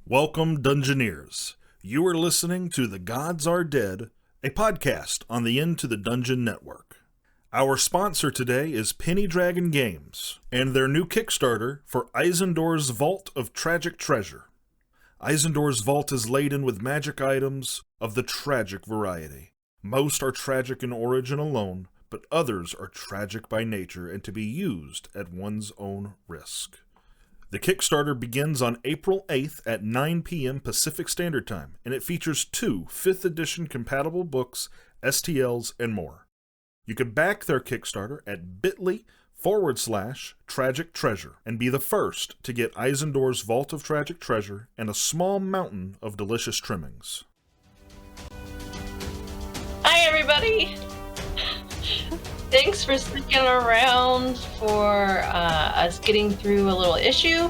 Welcome, Dungeoneers. You are listening to The Gods Are Dead, a podcast on the Into the Dungeon Network. Our sponsor today is Penny Dragon Games and their new Kickstarter for Eisendor's Vault of Tragic Treasure. Eisendor's Vault is laden with magic items of the tragic variety. Most are tragic in origin alone, but others are tragic by nature and to be used at one's own risk. The Kickstarter begins on April 8th at 9 p.m. Pacific Standard Time, and it features 2 5th edition compatible books, STLs, and more. You can back their Kickstarter at bit.ly/Tragic Treasure and be the first to get Eisendor's Vault of Tragic Treasure and a small mountain of delicious trimmings. Hi, everybody! Thanks for sticking around for us getting through a little issue.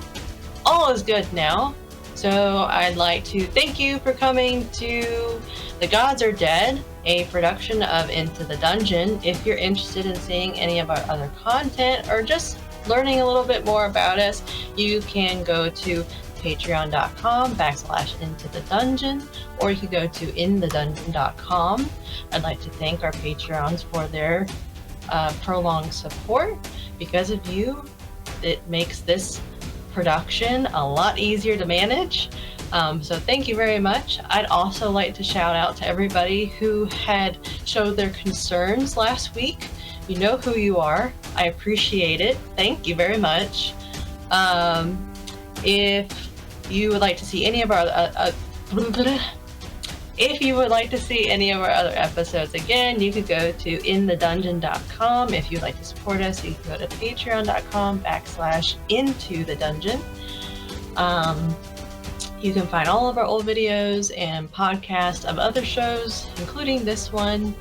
All is good now. So I'd like to thank you for coming to The Gods Are Dead, a production of Into the Dungeon. If you're interested in seeing any of our other content or just learning a little bit more about us, you can go to patreon.com/intothe-dungeon, or you can go to inthedungeon.com. I'd like to thank our Patreons for their prolonged support. Because of you, it makes this production a lot easier to manage. So thank you very much. I'd also like to shout out to everybody who had showed their concerns last week. You know who you are. I appreciate it. Thank you very much. If you would like to see any of our other episodes, again, you could go to inthedungeon.com. If you'd like to support us, you can go to patreon.com/intothedungeon. You can find all of our old videos and podcasts of other shows, including this one.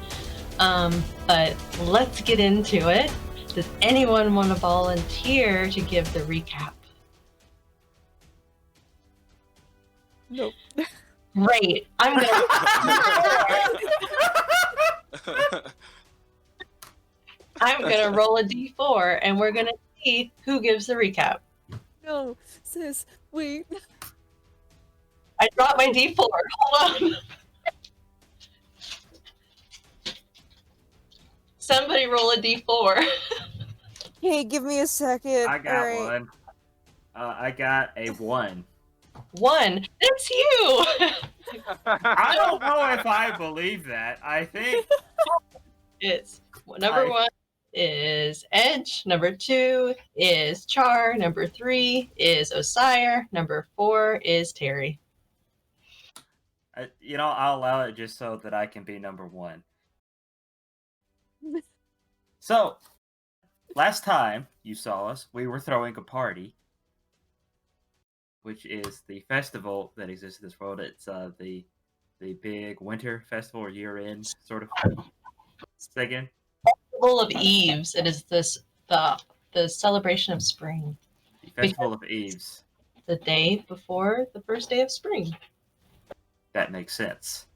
But let's get into it. Does anyone want to volunteer to give the recap? Nope. Great. I'm gonna roll a d4 and we're gonna see who gives the recap. No, sis, wait. I dropped my d4. Hold on. Somebody roll a d4. Hey, give me a second. I got All right. one. I got a 1. 1. That's you. I don't know if I believe that. I think It's number 1 is Edge. Number 2 is Char. Number 3 is Osire. Number 4 is Terry. I'll allow it just so that I can be number 1. So, last time you saw us, we were throwing a party, which is the festival that exists in this world. It's the big winter festival or year-end sort of thing. Festival of Eves. It is the celebration of spring. The Festival of Eves. The day before the first day of spring. That makes sense.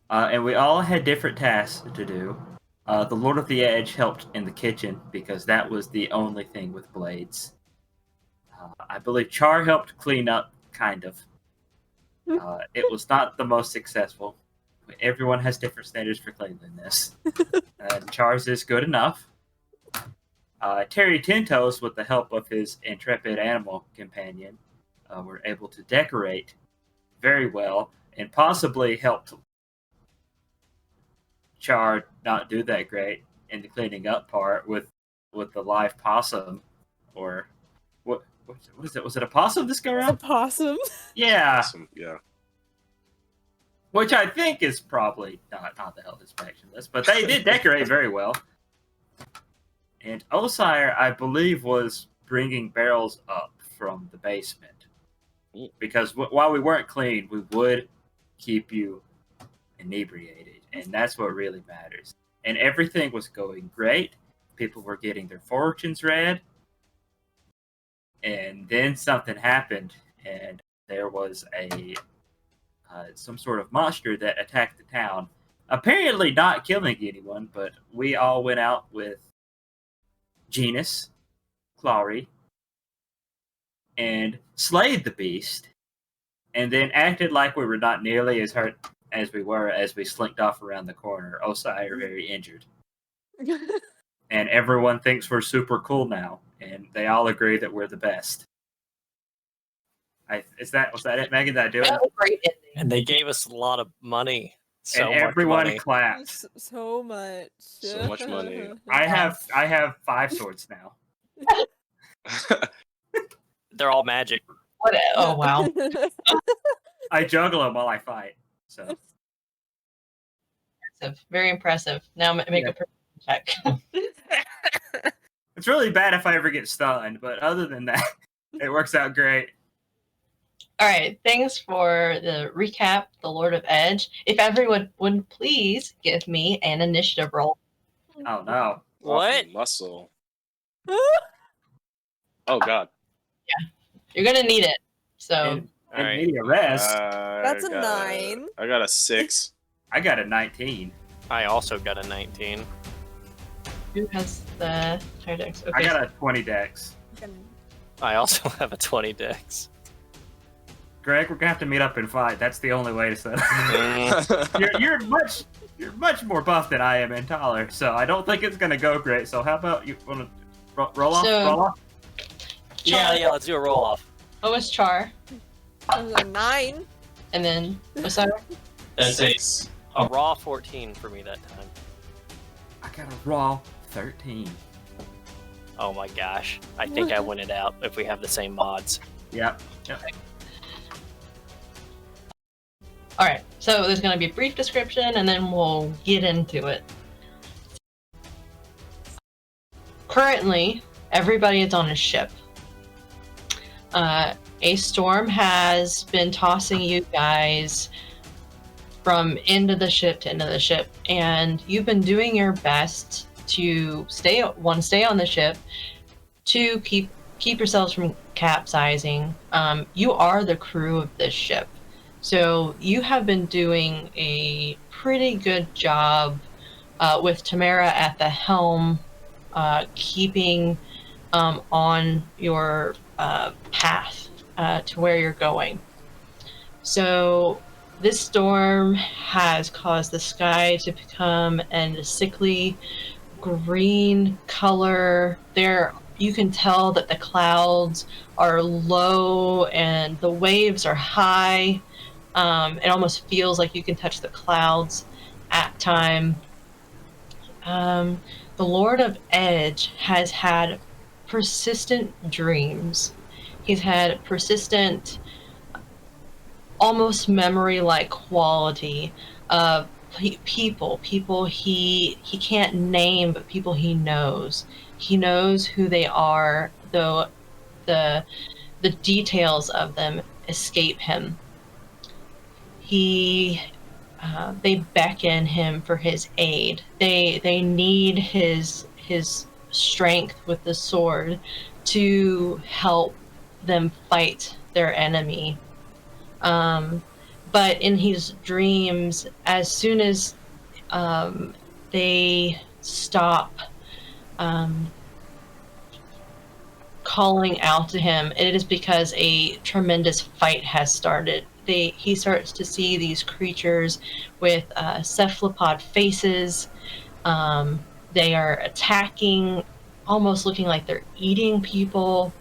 And we all had different tasks to do. The Lord of the Edge helped in the kitchen because that was the only thing with blades. I believe Char helped clean up, kind of. It was not the most successful. Everyone has different standards for cleanliness. Char's is good enough. Terry Tentoes, with the help of his intrepid animal companion, were able to decorate very well and possibly helped Char not do that great in the cleaning up part with the live possum, or what is it? Was it a possum this go around? A possum? Yeah. Awesome. Yeah. Which I think is probably not the health inspection list, but they did decorate very well. And Osire, I believe, was bringing barrels up from the basement. Because while we weren't clean, we would keep you inebriated. And that's what really matters. And everything was going great. People were getting their fortunes read. And then something happened, and there was some sort of monster that attacked the town. Apparently not killing anyone, but we all went out with Genus, Clary, and slayed the beast. and then acted like we were not nearly as hurt as we were as we slinked off around the corner. Osa and I are very injured. And everyone thinks we're super cool now, and they all agree that we're the best. Was that it, Megan? Did I do it? That was a great ending. And they gave us a lot of money. So And much everyone money. clapped. So much. So much money. I have 5 swords now. They're all magic. Oh wow. I juggle them while I fight. So Impressive. Very impressive. Now make a perception check. it's really bad if I ever get stunned, but other than that, it works out great. All right. Thanks for the recap, the Lord of Edge. If everyone would please give me an initiative roll. Oh no. What? Awesome muscle. Oh god. You're gonna need it. So And All right. media rest. That's a 9. I got a 6. I got a 19. I also got a 19. who has the higher dex? Okay. I got a 20 dex. I also have a 20 dex. Greg, we're gonna have to meet up and fight. That's the only way to set up. you're much more buff than I am and taller, so I don't think it's gonna go great. So how about you want to roll off? So- Roll off. Yeah, let's do a roll off. What was Char? That was a 9. And then Osara? That's a 6. raw 14 for me that time. I got a raw 13. Oh my gosh. I think I win it out if we have the same mods. Yep. All right. So there's going to be a brief description, and then we'll get into it. Currently, everybody is on a ship. A storm has been tossing you guys from end of the ship to end of the ship, and you've been doing your best to stay on the ship, to keep yourselves from capsizing. You are the crew of this ship, so you have been doing a pretty good job with Tamara at the helm, keeping on your path to where you're going. So this storm has caused the sky to become a sickly green color. You can tell that the clouds are low and the waves are high. It almost feels like you can touch the clouds at time. The Lord of Edge has had persistent dreams. He's had persistent, almost memory-like quality of people he can't name, but people he knows. He knows who they are, though the details of them escape him. They beckon him for his aid. They need his strength with the sword to help them fight their enemy. But in his dreams, as soon as they stop calling out to him, it is because a tremendous fight has started. He starts to see these creatures with cephalopod faces. They are attacking, almost looking like they're eating people,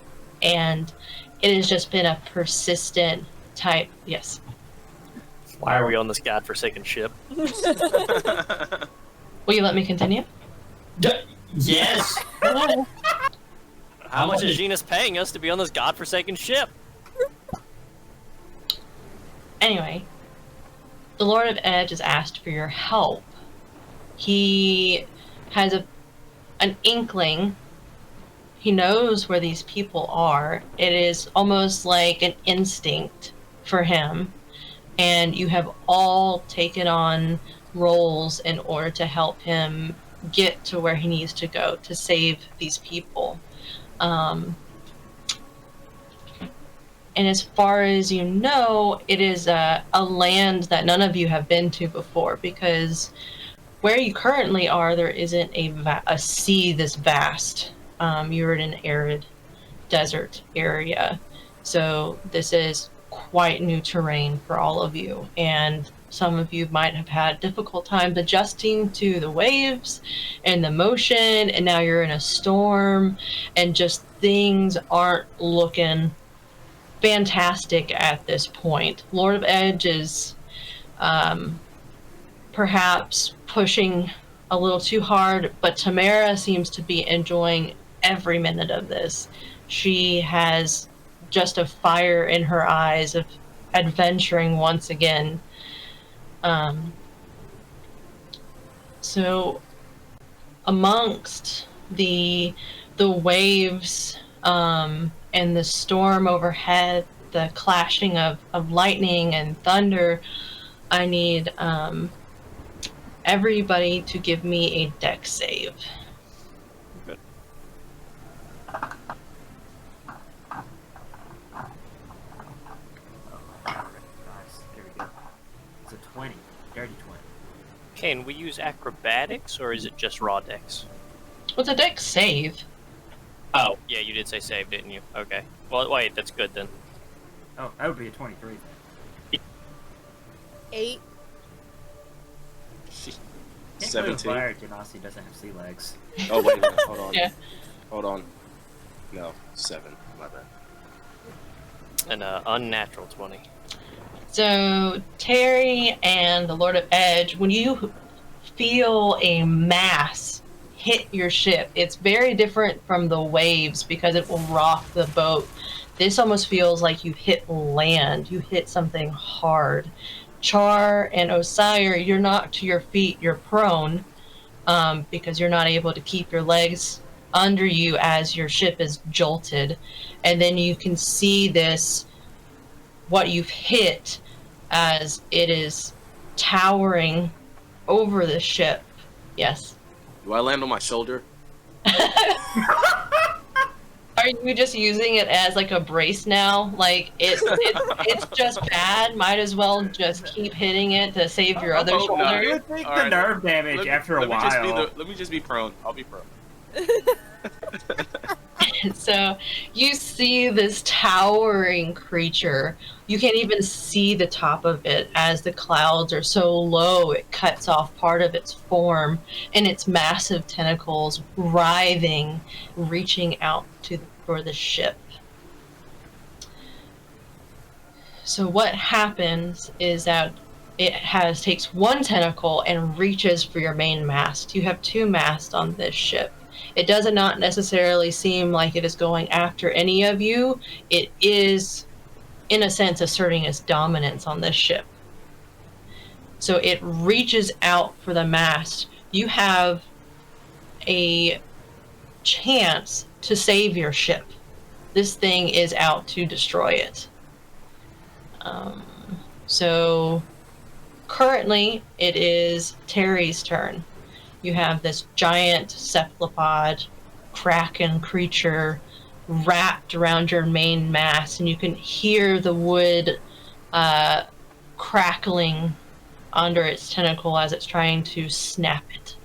and it has just been a persistent type. Yes. Why are we on this godforsaken ship? Will you let me continue? Yes! How much is Gina's paying us to be on this godforsaken ship? Anyway, the Lord of Edge has asked for your help. He has an inkling. He knows where these people are. It is almost like an instinct for him. And you have all taken on roles in order to help him get to where he needs to go to save these people. And as far as you know, it is a land that none of you have been to before, because where you currently are, there isn't a sea this vast. You're in an arid desert area. So this is quite new terrain for all of you, and some of you might have had difficult times adjusting to the waves and the motion, and now you're in a storm, and just things aren't looking fantastic at this point. Lord of Edge is perhaps pushing a little too hard, but Tamara seems to be enjoying every minute of this. She has just a fire in her eyes of adventuring once again. So amongst the waves and the storm overhead, the clashing of lightning and thunder, I need everybody to give me a dex save. Good. Nice. There we go. It's a 20. Dirty 20. Can we use acrobatics, or is it just raw dex? What's a dex save? Oh, yeah, you did say save, didn't you? Okay. Well, wait, that's good then. Oh, that would be a 23. 8. Can't 17. Fire Genasi doesn't have sea legs. Oh, wait a minute. Hold on. Yeah. Hold on. No, 7. My bad. An unnatural 20. So Terry and the Lord of Edge, when you feel a mass hit your ship, it's very different from the waves because it will rock the boat. This almost feels like you hit land. You hit something hard. Char and Osire, you're knocked to your feet. You're prone because you're not able to keep your legs under you as your ship is jolted. And then you can see this, what you've hit, as it is towering over the ship. Yes. Do I land on my shoulder? Are you just using it as like a brace now? Like it's just bad. Might as well just keep hitting it to save your other Oh, no. shoulder. You would take All the right. nerve damage after a while. Let me just be prone. I'll be prone. So you see this towering creature. You can't even see the top of it as the clouds are so low it cuts off part of its form, and its massive tentacles writhing, reaching out for the ship. So what happens is that it takes one tentacle and reaches for your main mast. You have 2 masts on this ship. It does not necessarily seem like it is going after any of you. It is, in a sense, asserting its dominance on this ship. So it reaches out for the mast. You have a chance to save your ship. This thing is out to destroy it. So currently it is Terry's turn. You have this giant cephalopod kraken creature wrapped around your main mast, and you can hear the wood crackling under its tentacle as it's trying to snap it.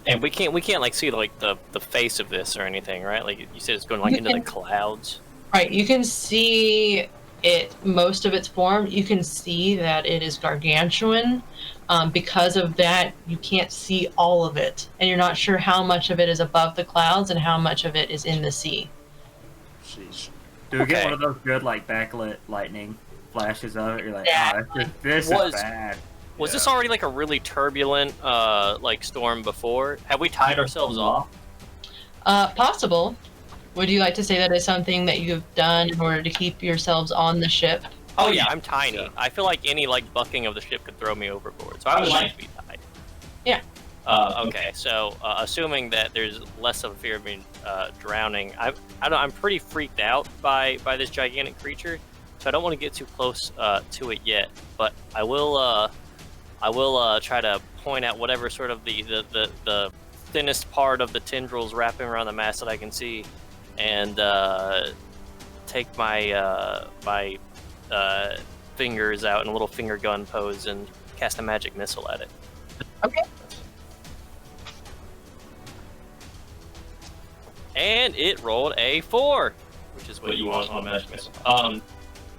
And we can't like see like the face of this or anything, right? Like you said, it's going like into the clouds. Right, you can see it, most of its form. You can see that it is gargantuan. Because of that, you can't see all of it, and you're not sure how much of it is above the clouds and how much of it is in the sea. Sheesh. Do we get Okay. one of those good like backlit lightning flashes of it? You're like, Yeah. this Was- is bad. Was this already like a really turbulent like storm before? Have we tied ourselves off? Possible. Would you like to say that is something that you've done in order to keep yourselves on the ship? Oh yeah, I'm tiny. I feel like any like bucking of the ship could throw me overboard, so I would like to be tied. Yeah. Okay, so assuming that there's less of a fear of me drowning, I'm pretty freaked out by this gigantic creature, so I don't want to get too close to it yet. But I will try to point out whatever sort of the thinnest part of the tendrils wrapping around the mast that I can see, and take my fingers out in a little finger gun pose and cast a magic missile at it. Okay. And it rolled a 4, which is what you want on a magic missile.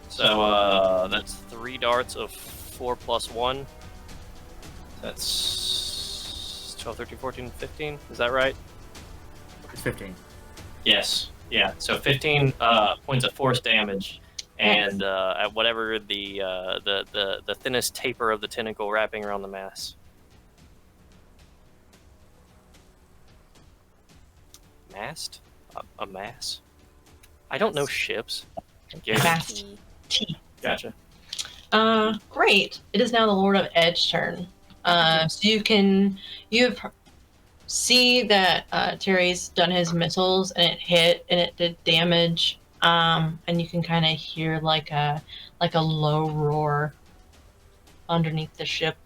So So that's 3 darts of 4 plus 1. That's 12, 13, 14, 15. Is that right? It's 15. Yes. Yeah. So 15 points of force damage, and at whatever the thinnest taper of the tentacle wrapping around the mass. Mast? A mass? I don't know ships. Okay. Mast. T. Gotcha. Great. It is now the Lord of Edge turn. So you have see that Terry's done his missiles and it hit and it did damage. And you can kind of hear like a low roar underneath the ship.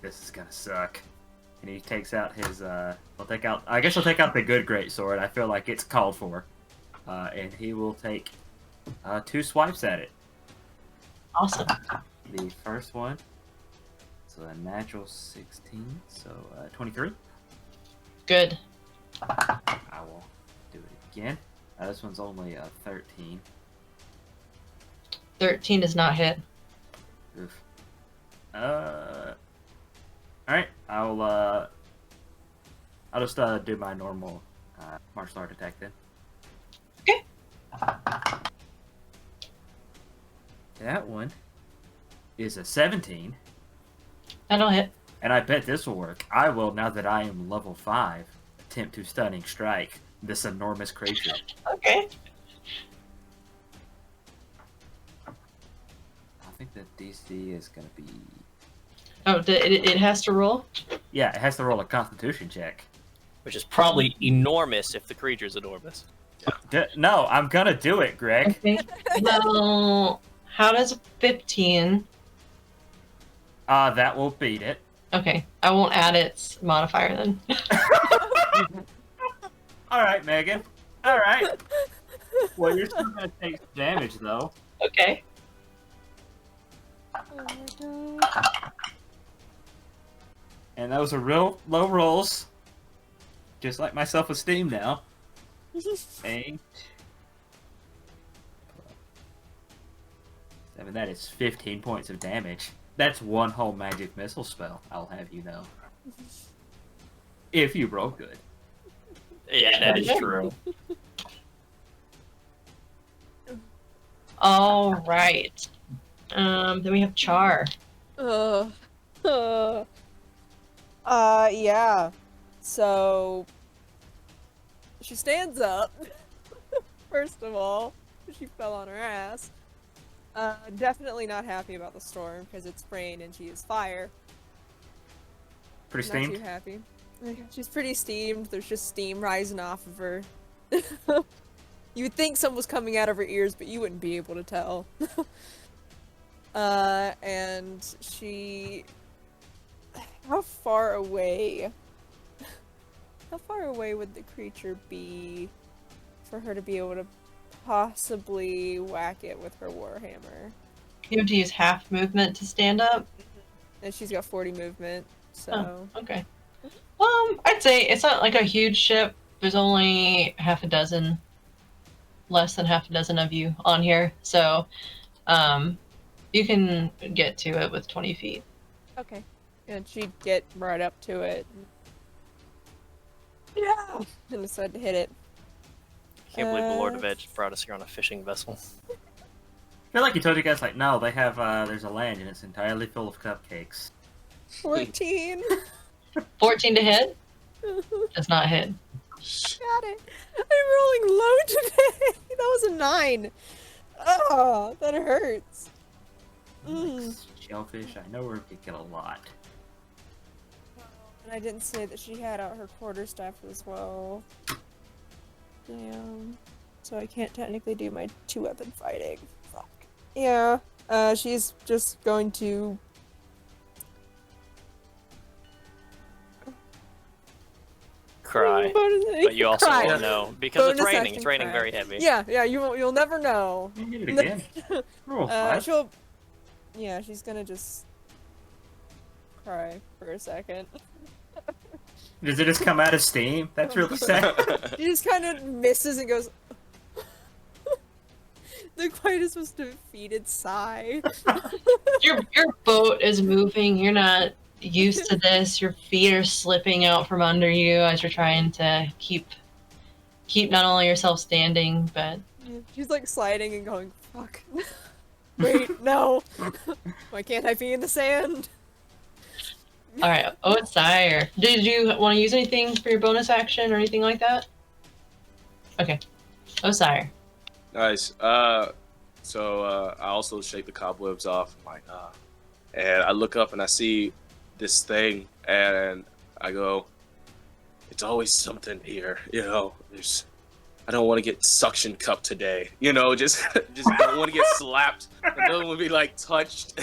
This is gonna suck. And he takes out his. I guess I'll take out the good greatsword. I feel like it's called for. And he will take 2 swipes at it. Awesome. The first one. So a natural 16. So 23. Good. I will do it again. This one's only 13. 13 does not hit. Oof. Alright, I'll just do my normal martial art attack then. Okay. That one is a 17, That'll hit. and I bet this will work. I will, now that I am level 5, attempt to stunning strike this enormous creature. Okay. I think the DC is going to be... Oh, it has to roll? Yeah, it has to roll a constitution check. Which is probably enormous if the creature's enormous. No, I'm going to do it, Greg. Okay. Well, how does 15? That will beat it. Okay, I won't add its modifier then. Alright, Megan. Alright. Well, you're still going to take some damage, though. Okay. Oh my god. And those are real low rolls. Just like my self-esteem now. 8. 7, that is 15 points of damage. That's one whole magic missile spell, I'll have you know. If you roll good. Yeah, that is true. All right. Then we have Char. Yeah. So she stands up. First of all, she fell on her ass. Definitely not happy about the storm because it's rain and she is fire. Pretty Not too steamed? happy. She's pretty steamed. There's just steam rising off of her. You would think some was coming out of her ears, but you wouldn't be able to tell. And she... How far away would the creature be for her to be able to possibly whack it with her warhammer? You have to use half movement to stand up. And she's got 40 movement, so... Oh, okay. I'd say it's not like a huge ship. There's only less than half a dozen of you on here, so you can get to it with 20 feet. Okay. And she'd get right up to it. Yeah! And decide to hit it. Can't believe the Lord of Edge brought us here on a fishing vessel. I feel like he told you guys, like, no, they have, there's a land and it's entirely full of cupcakes. 14! 14 to hit? Does not hit. Got it! I'm rolling low today! That was a 9! Oh, that hurts. Shellfish, I know her could get a lot. And I didn't say that she had out her quarterstaff as well. Damn. So I can't technically do my 2-weapon fighting. Fuck. Yeah. She's just going to... Cry. But you also Cry. won't know because it's Bonus raining. action It's raining cry. very heavy. Yeah, you'll never know. You hit it again. Roll 5. She'll... Yeah, she's gonna just... cry for a second. Does it just come out of steam? That's really sad. She just kind of misses and goes... The quietest was defeated sigh. Your boat is moving. You're not used to this. Your feet are slipping out from under you as you're trying to keep not only yourself standing, but She's like sliding and going, fuck. Wait, no. Why can't I be in the sand? all right. Oh, it's Sire. Did you want to use anything for your bonus action or anything like that? Okay. Oh, Sire. Nice. So I also shake the cobwebs off. I'm like, and I look up and I see this thing, and I go, "It's always something here, you know. I don't want to get suction cupped today, you know. Just don't want to get slapped. I don't want to be like touched."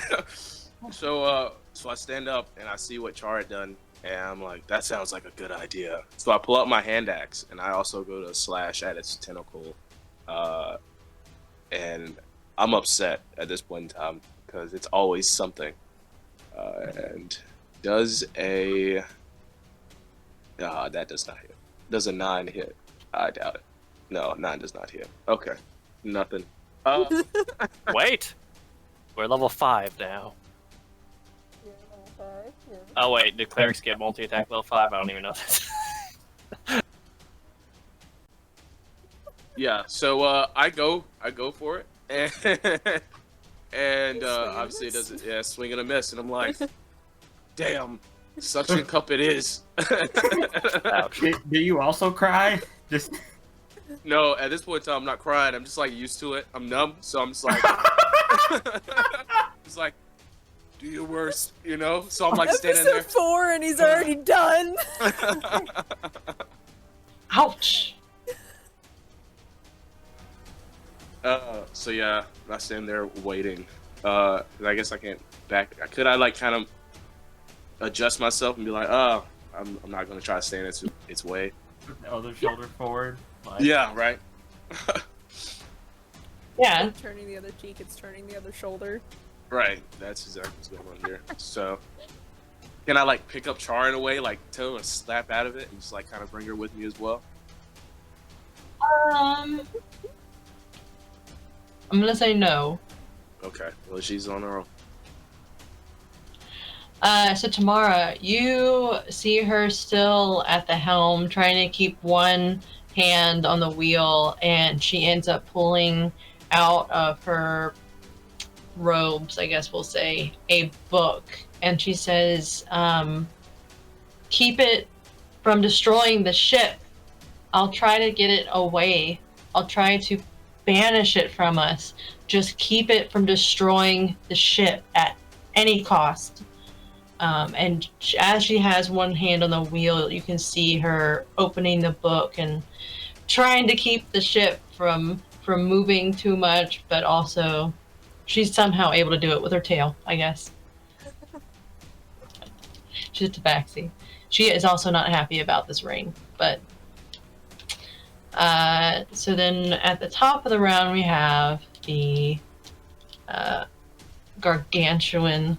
So I stand up and I see what Char had done, and I'm like, that sounds like a good idea. So I pull out my hand axe, and I also go to slash at its tentacle. And I'm upset at this point in time because it's always something. And does a that does not hit. Does a 9 hit? I doubt it. No, 9 does not hit. Okay, nothing. Wait, we're level 5 now. Oh wait, do clerics get multi-attack level 5? I don't even know this. Yeah, so I go for it, and obviously it doesn't. Yeah, swing and a miss, and I'm like, damn, suction cup it is. Ouch. Do you also cry? Just No, at this point in time, I'm not crying. I'm just like used to it. I'm numb, so I'm just like, just like, do your worst, you know. So I'm like standing there. Episode 4 and he's already done. Ouch. So yeah, I stand there waiting. I guess I can't back. Could I like kind of adjust myself and be like, oh, I'm not gonna try to stand its way. the other shoulder forward. Like, Yeah, right. Yeah. Turning the other cheek, it's turning the other shoulder. Right. That's exactly what's going on here. So, can I like pick up Char in a way, like tell her to slap out of it, and just like kind of bring her with me as well? I'm gonna say no. Okay. Well, she's on her own. So Tamara, you see her still at the helm, trying to keep one hand on the wheel, and she ends up pulling out of her robes, I guess we'll say, a book, and she says, keep it from destroying the ship. I'll try to get it away. I'll try to banish it from us. Just keep it from destroying the ship at any cost. And as she has one hand on the wheel, you can see her opening the book and trying to keep the ship from moving too much, but also she's somehow able to do it with her tail, I guess. She's a tabaxi. She is also not happy about this ring, but so then at the top of the round we have the gargantuan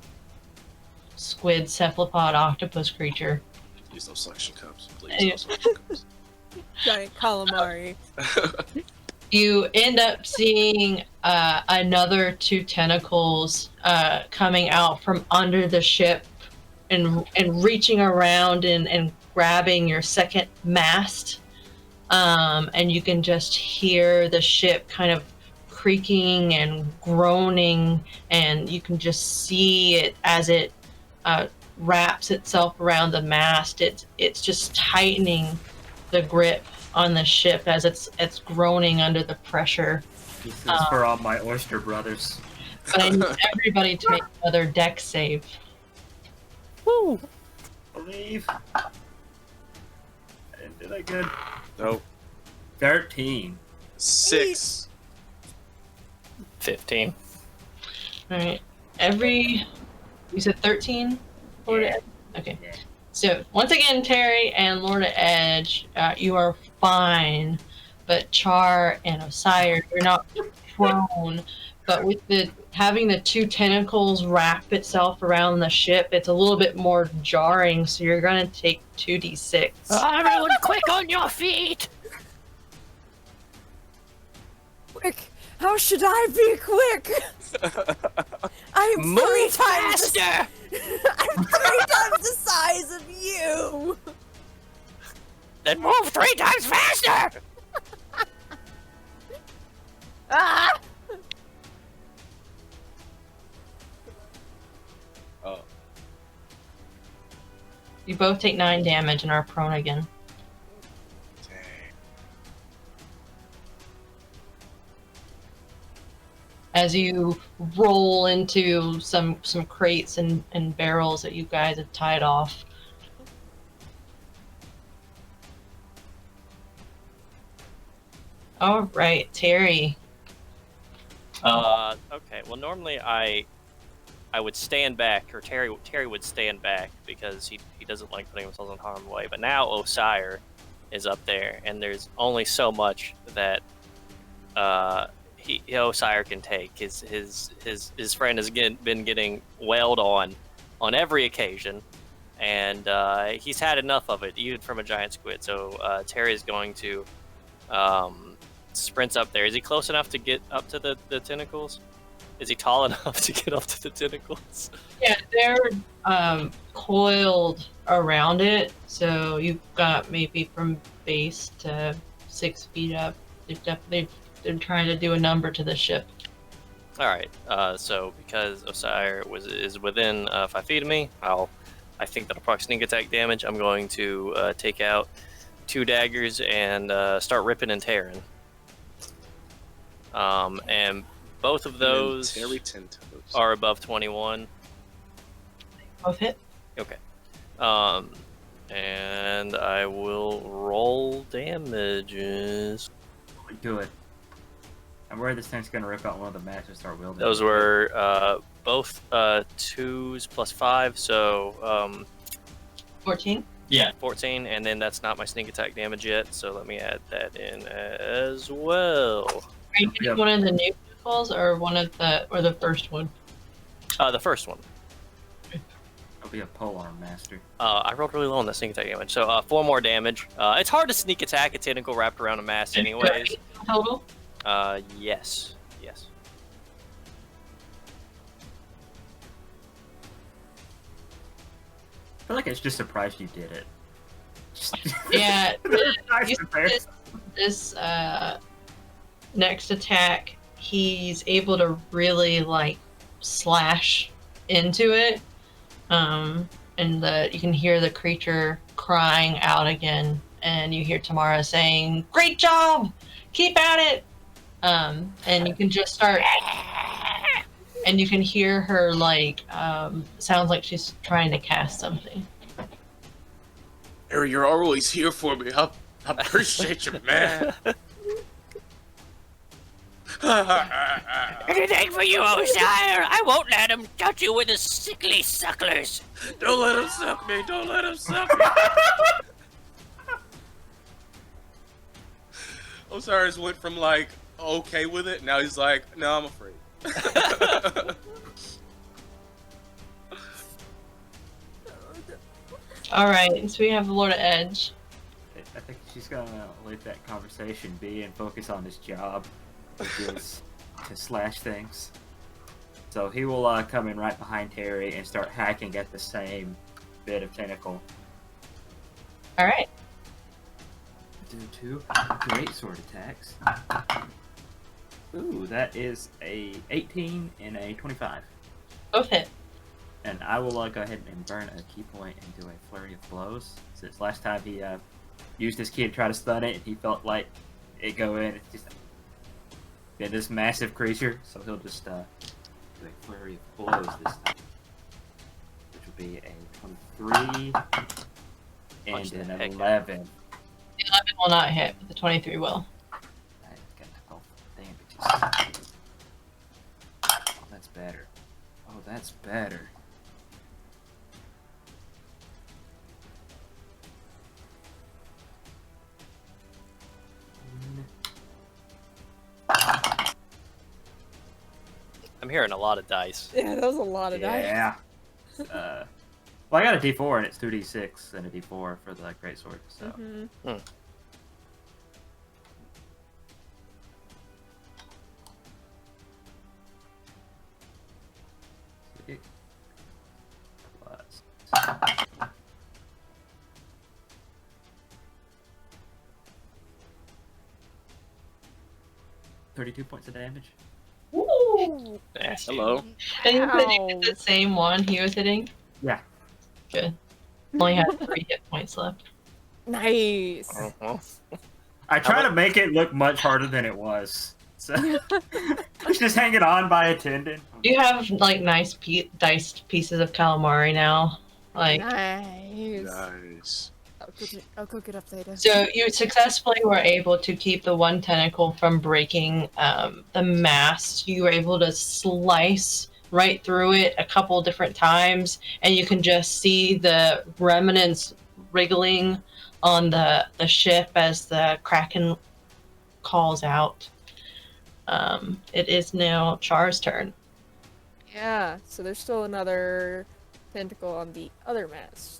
squid cephalopod octopus creature. Please no suction cups. Please no suction cups. Giant calamari. You end up seeing another 2 tentacles coming out from under the ship and reaching around and grabbing your second mast. And you can just hear the ship kind of creaking and groaning, and you can just see it as it wraps itself around the mast. It's just tightening the grip on the ship as it's groaning under the pressure. This is for all my oyster brothers. But I need everybody to make another deck save. Woo! Believe. Did I good? No. 13. 6. 15. All right. You said 13? Lord Edge? Okay. Yeah. So, once again, Terry and Lord Edge, you are fine. But Char and Osiris, you're not prone. But with having the 2 tentacles wrap itself around the ship, it's a little bit more jarring. So you're going to take 2d6. Everyone, quick on your feet! Quick! How should I be quick? I'm Move 3 times faster! I'm 3 times the size of you! Then move 3 times faster! Ah! Oh. You both take 9 damage and are prone again. Dang. As you roll into some crates and barrels that you guys have tied off. All right, Terry. Okay. Well, normally I would stand back, or Terry would stand back because he doesn't like putting himself in harm's way. But now Osire is up there, and there's only so much that Osire can take. His friend has been getting wailed on every occasion, and he's had enough of it, even from a giant squid. So Terry is going to sprint up there. Is he close enough to get up to the tentacles? Is he tall enough to get up to the tentacles? Yeah, they're coiled around it, so you've got maybe from base to 6 feet up. They're trying to do a number to the ship. All right. So because Osire is within 5 feet of me, I think that'll proc sneak attack damage. I'm going to take out 2 daggers and start ripping and tearing. And both of those are above 21. Both hit. Okay. And I will roll damages. Do it. I'm worried this thing's gonna rip out one of the mats and start wielding. Those were both 2s plus 5, so 14. yeah, 14, and then that's not my sneak attack damage yet, so let me add that in as well. Are you getting one of the new vehicles or the first one? The first one. I'll be a polearm master. I rolled really low on that sneak attack damage, so 4 more damage. It's hard to sneak attack a tentacle wrapped around a mass anyways. Total? Yes. I feel like it's just surprised you did it. Yeah. Nice You prepare. see this next attack, he's able to really slash into it, and you can hear the creature crying out again, and you hear Tamara saying, "Great job! Keep at it!" And you can just start, and you can hear her sounds like she's trying to cast something. Harry, you're always here for me. I appreciate you, man. Anything for you, Osire! I won't let him touch you with his sickly sucklers! Don't let him suck me. Don't let him suck me. Osiris went from okay with it. Now he's like, no, I'm afraid. All right, so we have Lord of Edge. I think she's gonna let that conversation be and focus on his job, which is to slash things. So he will come in right behind Terry and start hacking at the same bit of tentacle. All right. Do 2 great sword attacks. Ooh, that is a 18 and a 25. Both hit. And I will go ahead and burn a key point and do a flurry of blows. Since last time he used his key to try to stun it, and he felt like it go in. It's just been this massive creature, so he'll just do a flurry of blows this time, which will be a 23 Punch and the an heck 11. The 11 will not hit, but the 23 will. I got 12 damages. Oh, that's better. Oh, that's better. I'm hearing a lot of dice. Yeah, that was a lot of dice. Yeah. Well, I got a D4 and it's 2D6 and a D4 for the greatsword. So. magic plus 32 points of damage. Ooh. Nasty. Hello. And you said you hit the same one he was hitting? Yeah. Good. Only had 3 hit points left. Nice. Uh-huh. I try to make it look much harder than it was. So it's just hanging on by a tendon. You have like nice diced pieces of calamari now. Like, Nice. Nice. I'll cook it up later. so you successfully were able to keep the one tentacle from breaking the mast. You were able to slice right through it a couple different times, and you can just see the remnants wriggling on the ship as the Kraken calls out. It is now Char's turn. Yeah, so there's still another tentacle on the other mast.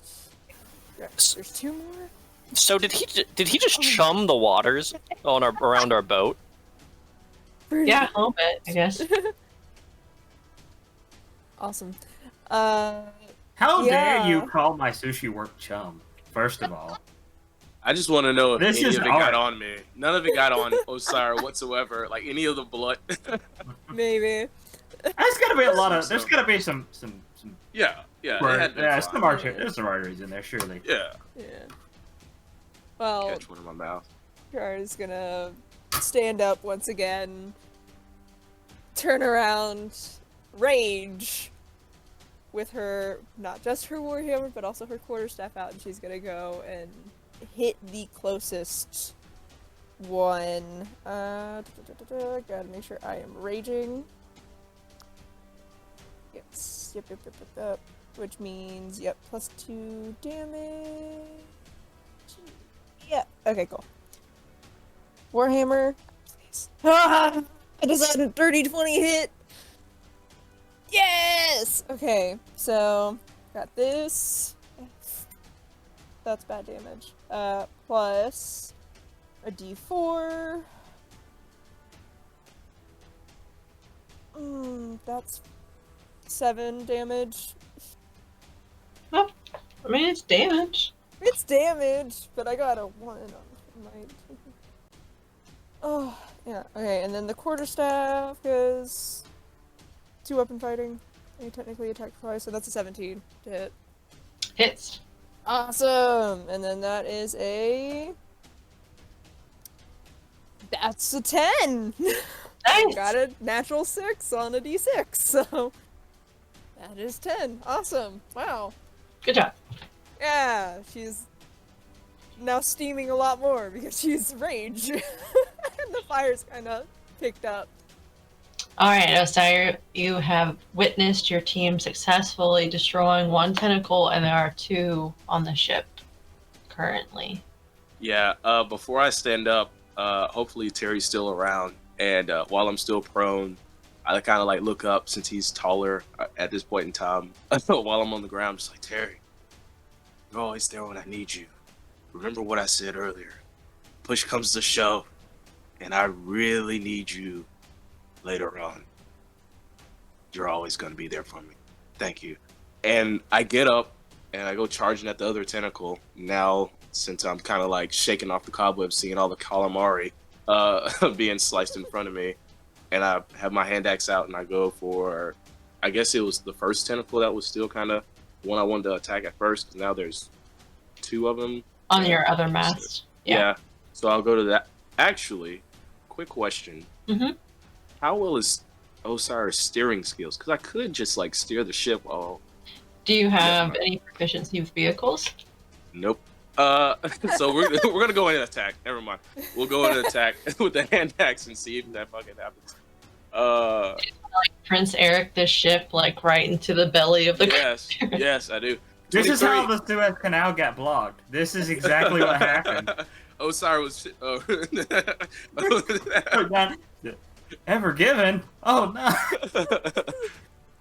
Yeah, there's 2 more? So did he just chum the waters on around our boat? Yeah, a little bit, I guess. Awesome. How Yeah. dare you call my sushi work chum? First of all, I just want to know if This any is of it art. got on me. None of it got on Osira whatsoever. Like any of the blood. Maybe. there's gotta be a lot of. There's gotta be some. Yeah. It had been There's fine. some arteries. There's some arteries in there, surely. Yeah. Yeah. Well, Catch one in my mouth. Char's gonna stand up once again, turn around, rage with her, not just her warhammer, but also her quarterstaff out, and she's gonna go and hit the closest one. Gotta make sure I am raging. Yes, yep. Which means, yep, +2 damage. Yeah, okay, cool. Warhammer. Ah, I just had a dirty 20 hit. Yes! Okay, so got this. That's bad damage. Plus a d4. That's 7 damage. I mean, it's damage. It's damage, but I got a 1 on my. Oh, yeah. Okay, and then the quarterstaff is 2-weapon fighting. I technically attack twice, so that's a 17 to hit. Hits. Awesome! And then that is a. That's a 10! Nice. Got a natural 6 on a d6, so. That is 10. Awesome. Wow. Good job. Yeah, she's now steaming a lot more because she's rage. And the fire's kind of picked up. All right, Osire, you have witnessed your team successfully destroying 1 tentacle, and there are 2 on the ship currently. Yeah, before I stand up, hopefully Terry's still around, and while I'm still prone, I kind of like look up since he's taller at this point in time. While I'm on the ground, I'm just like, Terry, you're always there when I need you. Remember what I said earlier. Push comes to shove, and I really need you later on. You're always going to be there for me. Thank you. And I get up, and I go charging at the other tentacle. Now, since I'm kind of like shaking off the cobwebs, seeing all the calamari being sliced in front of me, and I have my hand axe out, and I go for, I guess it was the first tentacle that was still kind of one I wanted to attack at first, because now there's 2 of them. On your other mast. Yeah. So I'll go to that. Actually, quick question. Mhm. How well is Osira's steering skills? Because I could just like steer the ship all. Do you have any proficiency with vehicles? Nope. So we're gonna go in and attack. Never mind. We'll go in and attack with the hand axe and see if that fucking happens. Prince Eric this ship like right into the belly of the Yes, I do. This is 23. how the Suez Canal got blocked. This is exactly what happened. Osira was. Ever given? Oh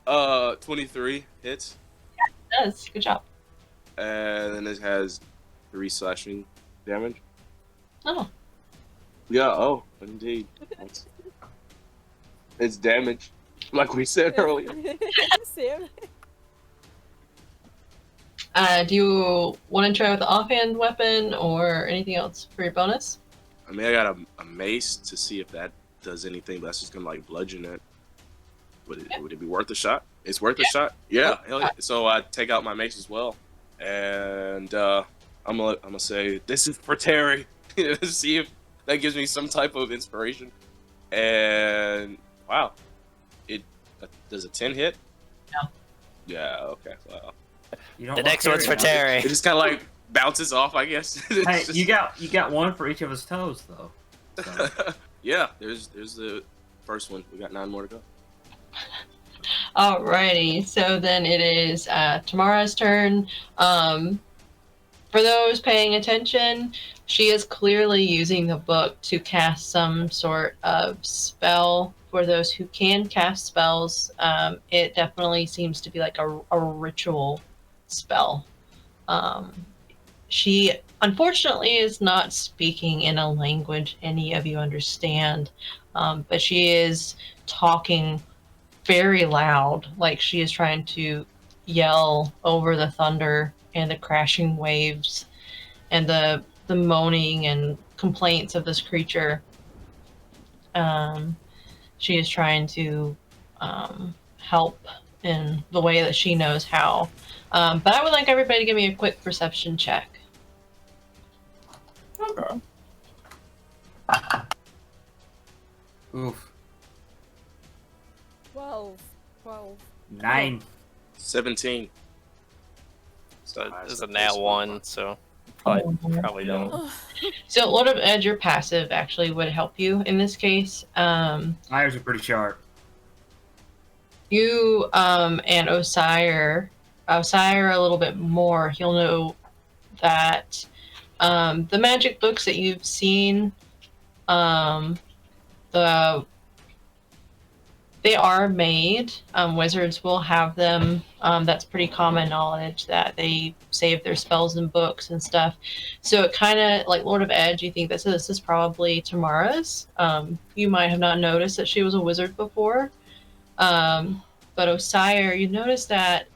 no. 23 hits, It does. Good job. and then it has 3 slashing damage. Oh, Yeah. Oh, indeed. It's damage. Like we said earlier. Sam. Do you want to try with the offhand weapon or anything else for your bonus? I mean, I got a mace to see if that does anything, but that's just gonna like bludgeon it. Would it be worth a shot? It's worth a shot. Yeah, hell yeah. So I take out my mace as well, and I'm gonna say this is for Terry. See if that gives me some type of inspiration. And wow, it does a 10 hit? No. Yeah. Okay. Wow. You don't The want next one's for now. Terry. It just kind of like bounces off, I guess. Hey, you got one for each of his toes though. So. Yeah. There's the first one. We got 9 more to go. Alrighty, so then it is Tamara's turn. For those paying attention, she is clearly using the book to cast some sort of spell. For those who can cast spells, it definitely seems to be like a ritual spell. She unfortunately is not speaking in a language any of you understand, but she is talking very loud, like she is trying to yell over the thunder and the crashing waves and the moaning and complaints of this creature. She is trying to help in the way that she knows how. But I would like everybody to give me a quick perception check. Okay. Oof. 12. 9. 17. So this is a nat 1, so probably don't. So Lord of Edge, your passive actually would help you in this case. Eyes are pretty sharp. You and Osire a little bit more. You'll know that the magic books that you've seen, they are made. Wizards will have them. That's pretty common knowledge that they save their spells in books and stuff. So it kind of like Lord of Edge. You think that this is probably Tamara's. You might have not noticed that she was a wizard before. But Osire, you notice that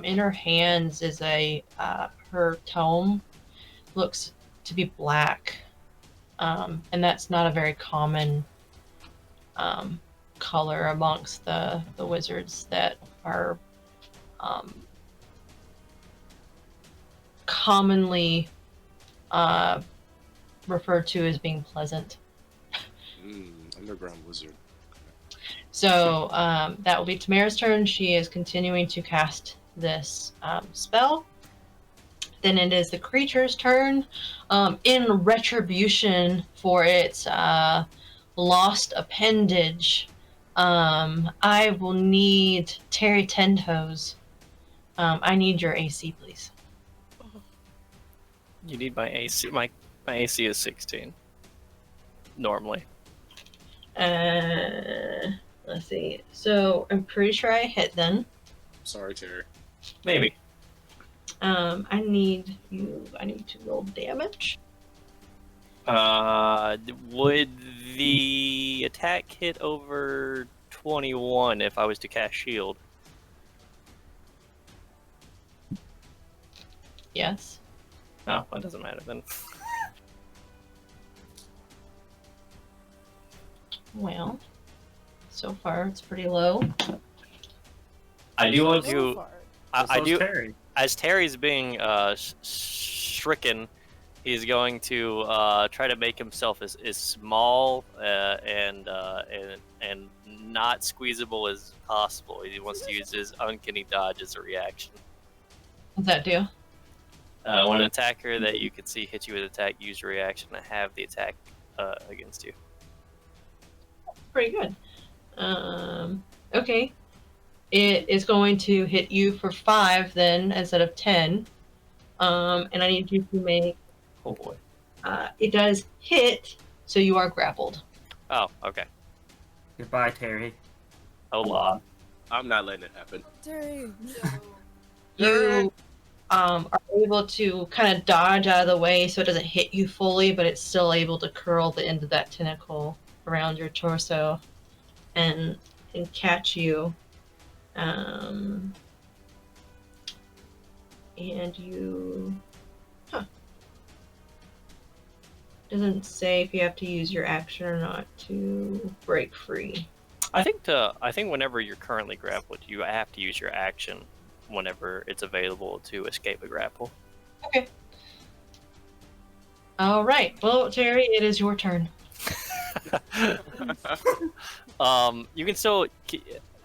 in her hands is her tome looks to be black, and that's not a very common color amongst the wizards that are commonly referred to as being pleasant. Underground wizard. So that will be Tamara's turn. She is continuing to cast this spell. Then it is the creature's turn. In retribution for its lost appendage, I will need Terry Tentoes. I need your AC, please. You need my AC. My AC is 16. Normally. Let's see. So I'm pretty sure I hit then. Sorry, Terry. Maybe. I need to roll damage. Would the attack hit over 21 if I was to cast shield? Yes. Oh, that doesn't matter then. Well, so far it's pretty low. I do want So to. far. I do. Terry. As Terry's being stricken, he's going to try to make himself as small and not squeezable as possible. He wants to use his uncanny dodge as a reaction. What's that do? When an attacker that you can see hits you with an attack, use your reaction to have the attack against you. Pretty good. Okay. It is going to hit you for 5 then instead of 10. And I need you to make. Oh boy. It does hit, so you are grappled. Oh, okay. Goodbye, Terry. Hold on. I'm not letting it happen. Terry. You are able to kind of dodge out of the way so it doesn't hit you fully, but it's still able to curl the end of that tentacle around your torso and can catch you. And you... Huh. Doesn't say if you have to use your action or not to break free. I think whenever you're currently grappled, you have to use your action whenever it's available to escape a grapple. Okay. All right. Well, Terry, it is your turn. You can still.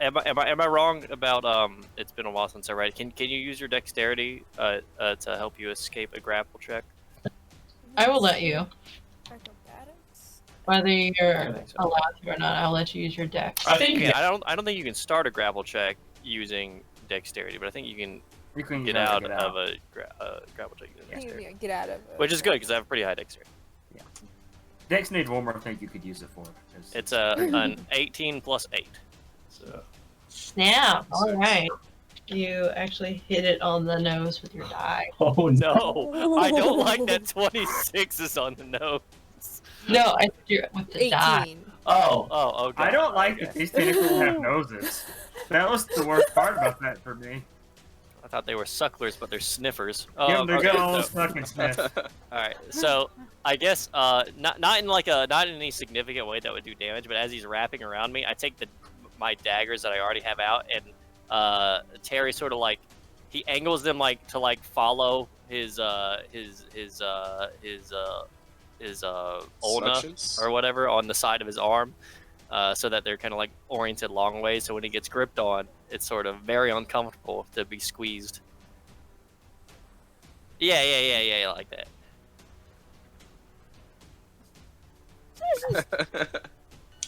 Am I wrong about It's been a while since I read it. Can you use your dexterity to help you escape a grapple check? I will let you. Acrobatics? Whether you're I think so. allowed to or not, I'll let you use your dex. I think I don't think you can start a grapple check using dexterity, but I think you can You can get out of a grapple check using dexterity, Yeah, get out of it. which is good because I have pretty high dexterity. Dex needs one more thing you could use it for. It's an 18 plus 8. So Snap! All right. You actually hit it on the nose with your die. oh no, I don't like that 26 is on the nose. No, I said you're with the die. 18. Oh, okay. I don't like okay. that these tentacles have noses. That was the worst part about that for me. I thought they were sucklers, but they're sniffers. Give them the Okay, good old so- fucking sniff. all right, so I guess not in any significant way that would do damage, but as he's wrapping around me, I take my daggers that I already have out, and Terry sort of like he angles them like to like follow his ulna Suctions? or whatever on the side of his arm, so that they're kind of like oriented long ways. So when he gets gripped on, it's sort of very uncomfortable to be squeezed. Yeah, like that.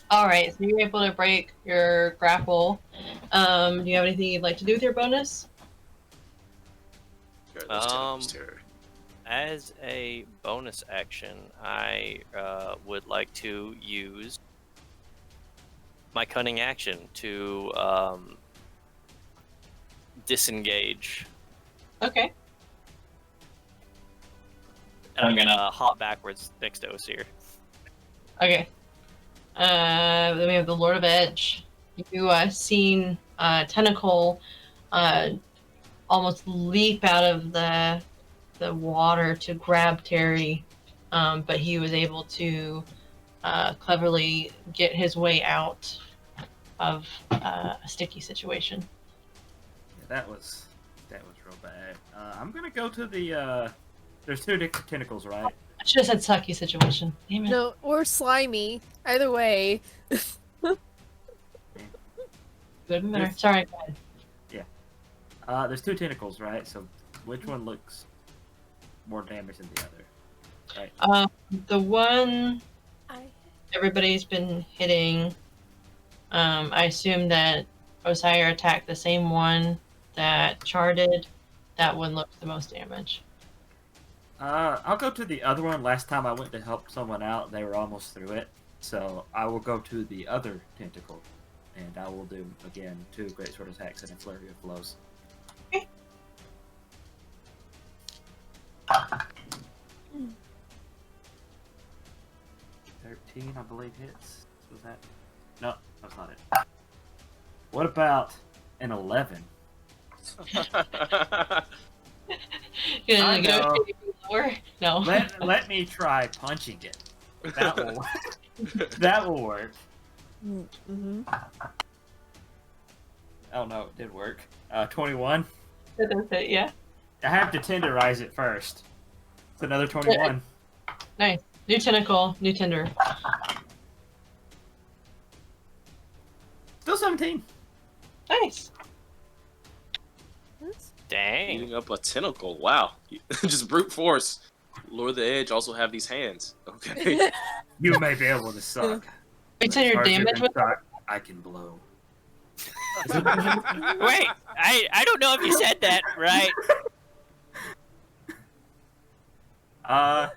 All right, so you're able to break your grapple. Do you have anything you'd like to do with your bonus? Here, those tentacles, Um, Terry. As a bonus action, I would like to use my cunning action to disengage. Okay. And I'm gonna hop backwards next to Osir. Okay. Then we have the Lord of Edge. You seen Tentacle almost leap out of the water to grab Terry, but he was able to cleverly get his way out of a sticky situation. Yeah, that was real bad. I'm gonna go to the. There's two tentacles, right? I should have said sucky situation. Damn it. No, or slimy. Either way. Good and better. Sorry, go ahead. There's two tentacles, right? So which one looks more damage than the other? The one everybody's been hitting, I assume that Osire attacked the same one that Char did. That one looks the most damage. I'll go to the other one. Last time I went to help someone out, they were almost through it. So I will go to the other tentacle, and I will do, again, 2 great sword attacks and a flurry of blows. Okay. 13, I believe, hits. Was that? No, that's not it. What about an 11? You're I gonna know. go lower? No. Let me try punching it. That will that will work. Mm-hmm. Oh no, it did work. 21. That does it, yeah. I have to tenderize it first. It's another 21. Nice. New tentacle, new tender. Still 17. Nice. Dang. Eating up a tentacle. Wow. Just brute force. Lord of the Edge also have these hands. Okay. You may be able to suck. You said your Or if you damage can was suck, I can blow. Wait, I don't know if you said that right. What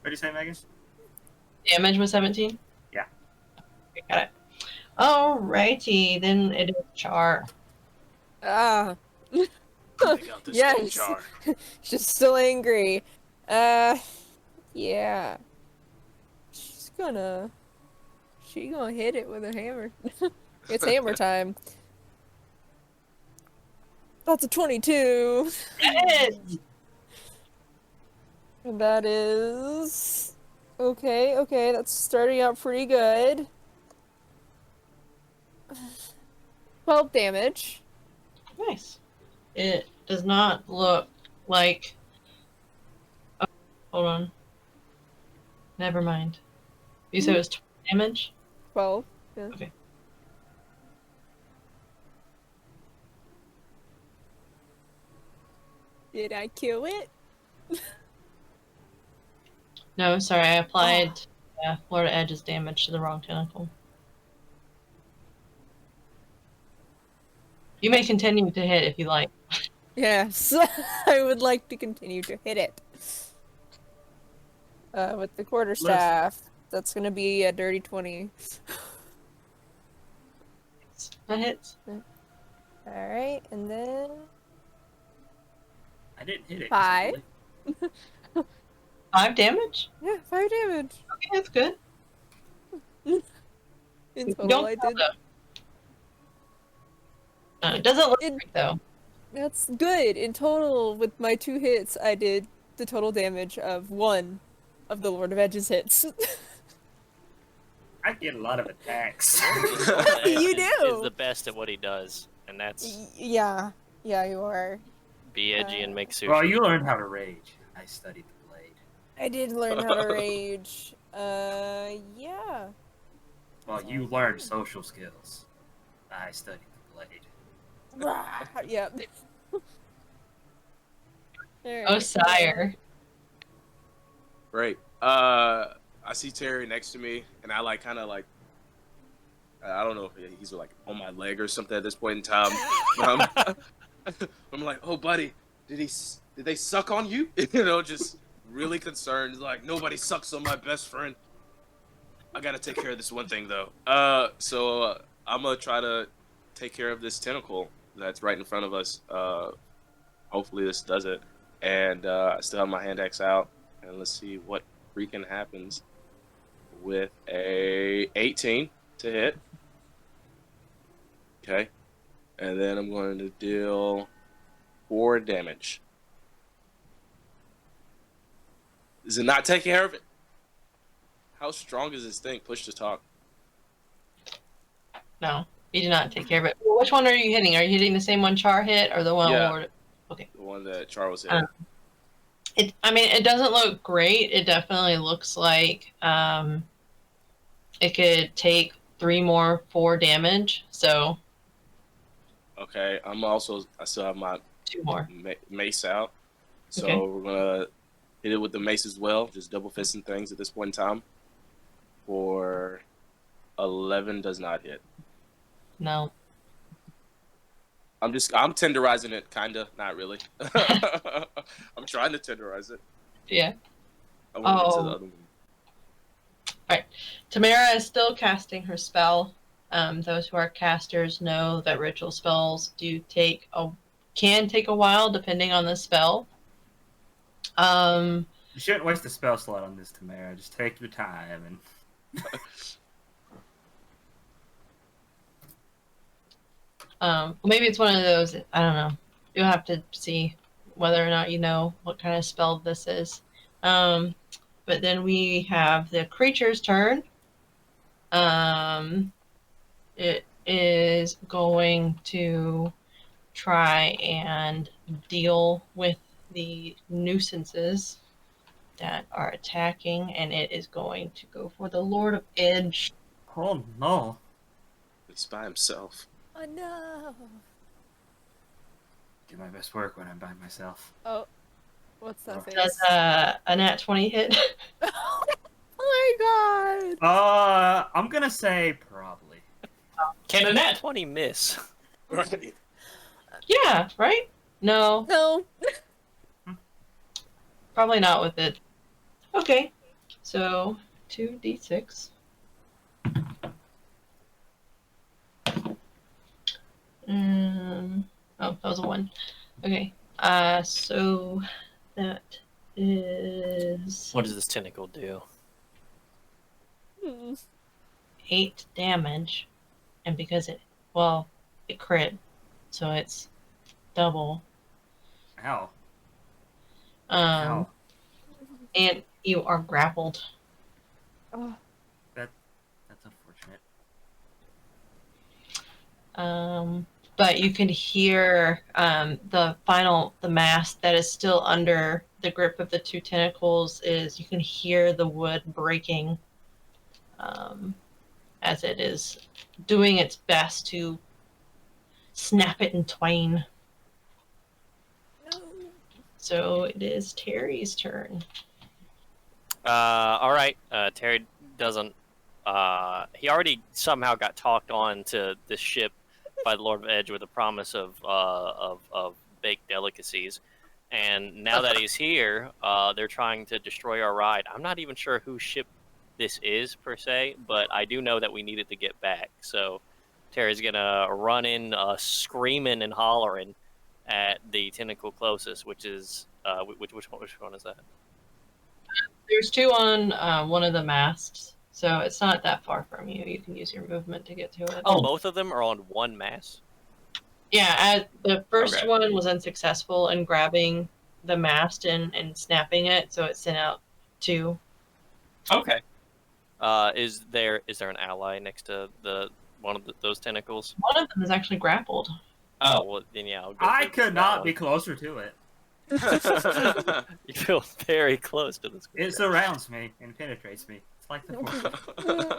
do you say, Megan? damage was 17? Yeah. Okay, got it. Alrighty, then it is Char. Ah. Take out this Yes. thing, Jar. She's still angry. Yeah. She gonna hit it with a hammer. It's hammer time. That's a 22. Hit! And that is... Okay, that's starting out pretty good. 12 damage. Nice. It does not look like... Oh, hold on. Never mind. You said it was 12 damage? 12. Yeah. Okay. Did I kill it? No, sorry, I applied Florida Edge's damage to the wrong tentacle. You may continue to hit if you like. Yes, I would like to continue to hit it. With the quarterstaff, that's gonna be a dirty 20. That hits. Alright, and then... I didn't hit it. 5. 5 damage? Yeah, 5 damage. Okay, that's good. In total, Don't I fail, did. though. It doesn't look great, though. That's good. In total, with my 2 hits, I did the total damage of 1 of the Lord of Edge's hits. I get a lot of attacks. You do. Is the best at what he does, and that's Yeah, you are. be edgy and make sushi. Well, you learned how to rage. I studied the blade. I did learn how to rage. Yeah. Well, you learned social skills. I studied the blade. Yep. Oh, sire. Great. I see Terry next to me, and I like kind of like I don't know if he's like on my leg or something at this point in time. I'm like, oh, buddy, did they suck on you? You know, just really concerned. Like nobody sucks on my best friend. I gotta take care of this one thing though. So I'm gonna try to take care of this tentacle that's right in front of us. Hopefully this does it. And I still have my hand axe out, and let's see what freaking happens with a 18 to hit. Okay. And then I'm going to deal 4 damage. Is it not taking care of it? How strong is this thing? Push to talk. No, you did not take care of it. Which one are you hitting? Are you hitting the same one Char hit or the one Yeah. Lord? Okay. The one that Charles hit. It doesn't look great. It definitely looks like it could take 3 more 4 damage. So Okay. I still have my 2 more. mace out. So Okay. we're going to hit it with the mace as well. Just double fisting things at this point in time. For 11 does not hit. No. I'm tenderizing it, kinda, not really. I'm trying to tenderize it. Yeah. I went into the other one. Tamara is still casting her spell. Those who are casters know that ritual spells can take a while depending on the spell. You shouldn't waste a spell slot on this, Tamara. Just take your time and. Maybe it's one of those. I don't know. You'll have to see whether or not you know what kind of spell this is. But then we have the creature's turn. It is going to try and deal with the nuisances that are attacking, and it is going to go for the Lord of Edge. Oh no! He's by himself. Oh no! Do my best work when I'm by myself. Oh, what's that face? Does a nat 20 hit? Oh my god! I'm gonna say probably. Can a nat 20 miss? Right. Yeah, right? No, No. probably not with it. Okay, so 2d6. Oh, that was a 1. Okay, so that is What does this tentacle do? 8 damage. and because it crit, so it's double. Ow. Um, and you are grappled. Oh, That's unfortunate. But you can hear the mast that is still under the grip of the two tentacles you can hear the wood breaking as it is doing its best to snap it in twain. no. So it is Terry's turn. All right. Terry doesn't. He already somehow got talked on to this ship by the Lord of Edge with a promise of baked delicacies, and now that he's here, they're trying to destroy our ride. I'm not even sure whose ship this is per se, but I do know that we needed to get back. So Terry's gonna run in, screaming and hollering at the tentacle closest, which is which one is that? There's two on one of the masts, so it's not that far from you. You can use your movement to get to it. Oh, both of them are on one mass. Yeah, the first Okay. one was unsuccessful in grabbing the mast and snapping it, so it sent out two. Okay. Is there an ally next to one of those tentacles? One of them is actually grappled. Oh, well then yeah, I'll go I for could that not one. be closer to it. You feel very close to this. It surrounds me and penetrates me. It's like the Force.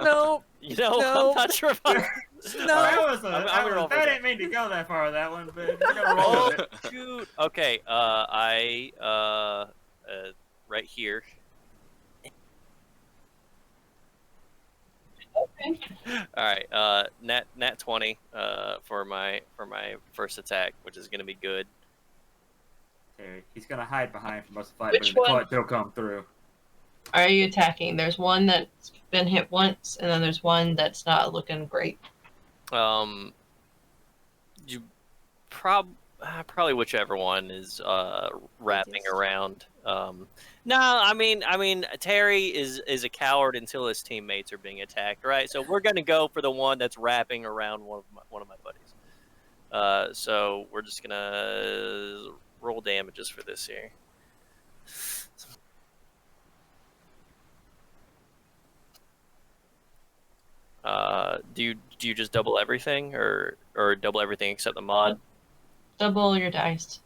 No. You know, No. I'm not sure if I'm. No. I'm gonna roll for I that. didn't mean to go that far with that one, but I'm gonna roll with it. Shoot. Okay. Right here. Okay. All right. Nat 20. For my first attack, which is gonna be good. Terry, he's gonna hide behind for most of the fight, Which but in the one? clutch he'll come through. Are you attacking? There's one that's been hit once, and then there's one that's not looking great. You probably whichever one is wrapping around. No, I mean Terry is a coward until his teammates are being attacked, right? So we're gonna go for the one that's wrapping around one of my buddies. So we're just gonna roll damages for this here. Do you just double everything or double everything except the mod? Double your dice.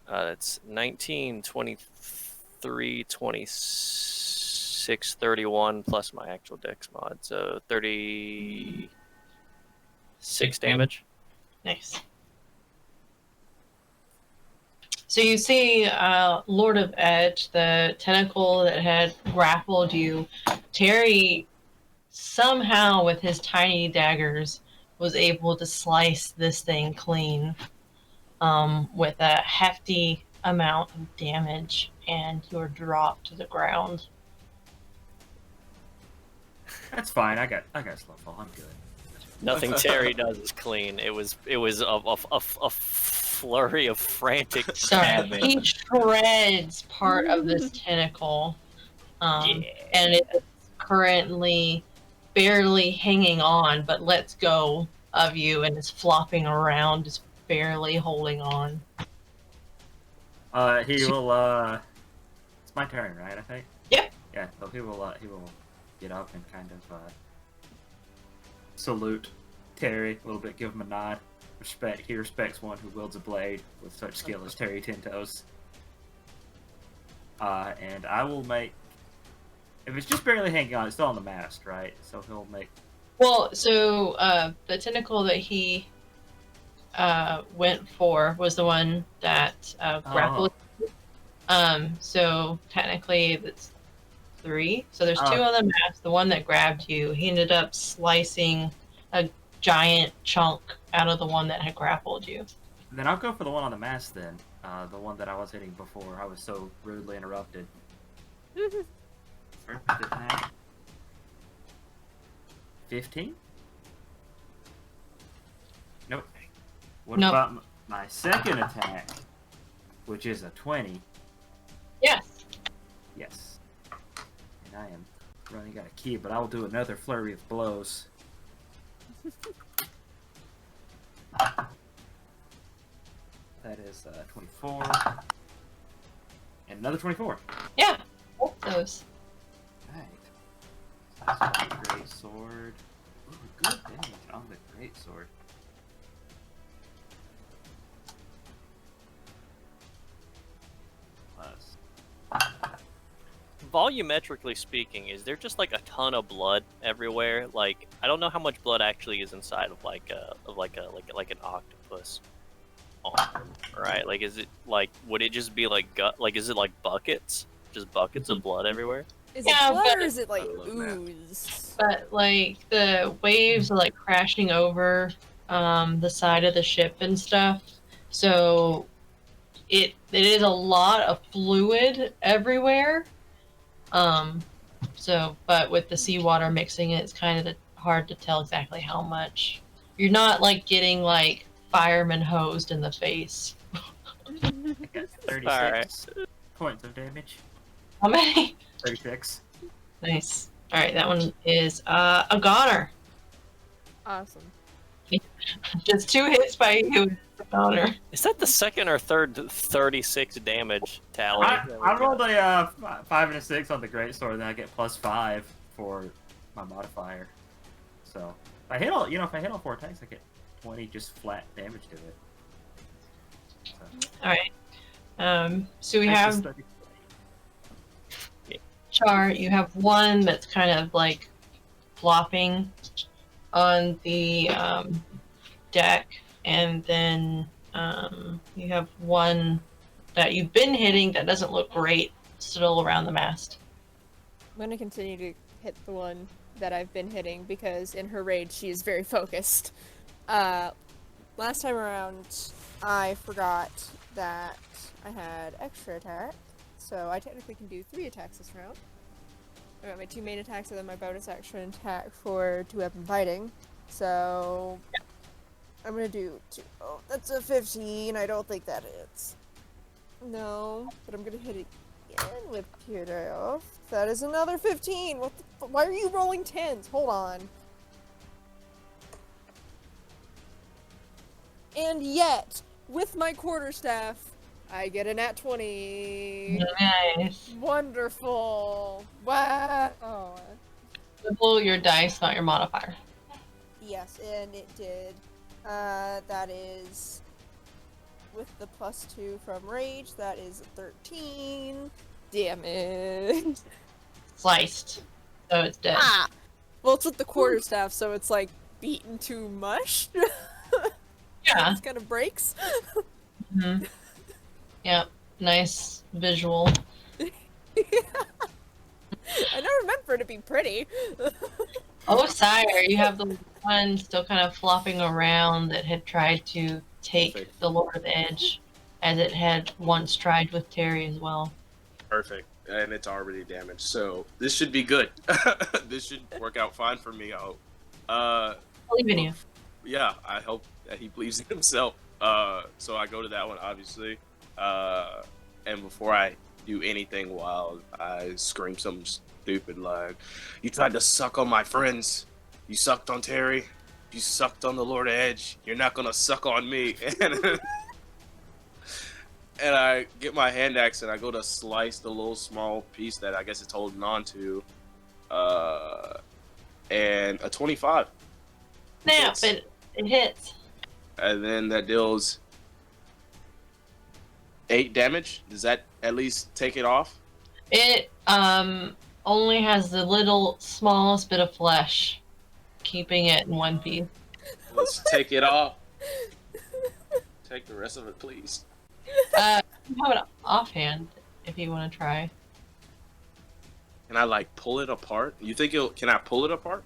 That's 19, 23, 26, 31 plus my actual dex mod, so 36 damage. Nice. So you see Lord of Edge, the tentacle that had grappled you. Terry, somehow with his tiny daggers, was able to slice this thing clean with a hefty amount of damage, and you're dropped to the ground. That's fine. I got slow fall. I'm good. Nothing Terry does is clean. It was a flurry of frantic So stabbing. he shreds part of this tentacle, and it's currently barely hanging on, but lets go of you and is flopping around, just barely holding on. He will. It's my turn, right? I think. Yep. Yeah. So he will get up and kind of salute Terry a little bit, give him a nod. He respects one who wields a blade with such skill as Terry Tentos. And I will make. If it's just barely hanging on, it's still on the mast, right? So he'll make. Well, so the tentacle that he went for was the one that grappled. So technically, that's 3. So there's 2 on the mast. The one that grabbed you, he ended up slicing a giant chunk out of the one that had grappled you. Then I'll go for the one on the mast then. The one that I was hitting before. I was so rudely interrupted. First attack. 15? Nope. What Nope. about my second attack? which is a 20. Yes. Yes. And I am running out of key, but I will do another flurry of blows. That is 24. And another 24. Yeah. Both those. Right. That's on the great sword. Ooh, good damage on the great sword. Plus. Volumetrically speaking, is there just like a ton of blood everywhere? Like, I don't know how much blood actually is inside of like an octopus arm, right? Like, is it like, would it just be like gut? Like, is it like buckets? Just buckets of blood everywhere? Is Yeah, it blood but- or is it like I love that. ooze? But like the waves are like crashing over the side of the ship and stuff. So it is a lot of fluid everywhere. So but with the seawater mixing it, it's kind of hard to tell exactly how much. You're not like getting like fireman hosed in the face. I got 36 Alright. points of damage. How many? 36. Nice. All right, that one is a goner. Awesome. Just 2 hits by you, a goner. Is that the second or third 36 damage tally? I rolled a 5 and a 6 on the great sword, and then I get +5 for my modifier. So if I hit all 4 attacks, I get 20 just flat damage to it. So, All right. So we that's have just 30. Char. You have one that's kind of like flopping on the deck, and then you have one that you've been hitting that doesn't look great, still around the mast. I'm gonna continue to hit the one that I've been hitting because in her rage she is very focused. Last time around I forgot that I had extra attack, so I technically can do 3 attacks this round. I got my 2 main attacks and then my bonus action attack for 2-weapon fighting. So I'm gonna do 2. Oh, that's a 15. I don't think that hits. No, but I'm gonna hit it again with tear die off. That is another 15. What the why are you rolling 10s? Hold on. And yet, with my quarterstaff, I get a nat 20. Nice. Wonderful. Wow. Oh. Double your dice, not your modifier. Yes, and it did. That is with the +2 from rage. That is 13 damage. Sliced, so it's dead. Ah. Well, it's with the quarterstaff, so it's like beaten to mush. Yeah. It kind of breaks. Mm-hmm. Yep. Nice visual. I never meant for it to be pretty. Oh, sire, you have the one still kind of flopping around that had tried to take Perfect. the Lord of the Edge, as it had once tried with Terry as well. Perfect. And it's already damaged, so this should be good. This should work out fine for me, I hope. I believe in you. Yeah, I hope that he believes in himself. So I go to that one, obviously. And before I do anything wild, I scream something stupid like, "You tried to suck on my friends. You sucked on Terry. You sucked on the Lord of Edge. You're not gonna suck on me." And I get my hand axe and I go to slice the little small piece that I guess it's holding on to. And a 25. Snap, Hits. it hits. And then that deals 8 damage. Does that at least take it off? It only has the little smallest bit of flesh, keeping it in one piece. Let's take it off. Take the rest of it, please. You have it offhand if you want to try. Can I like pull it apart? You think can I pull it apart?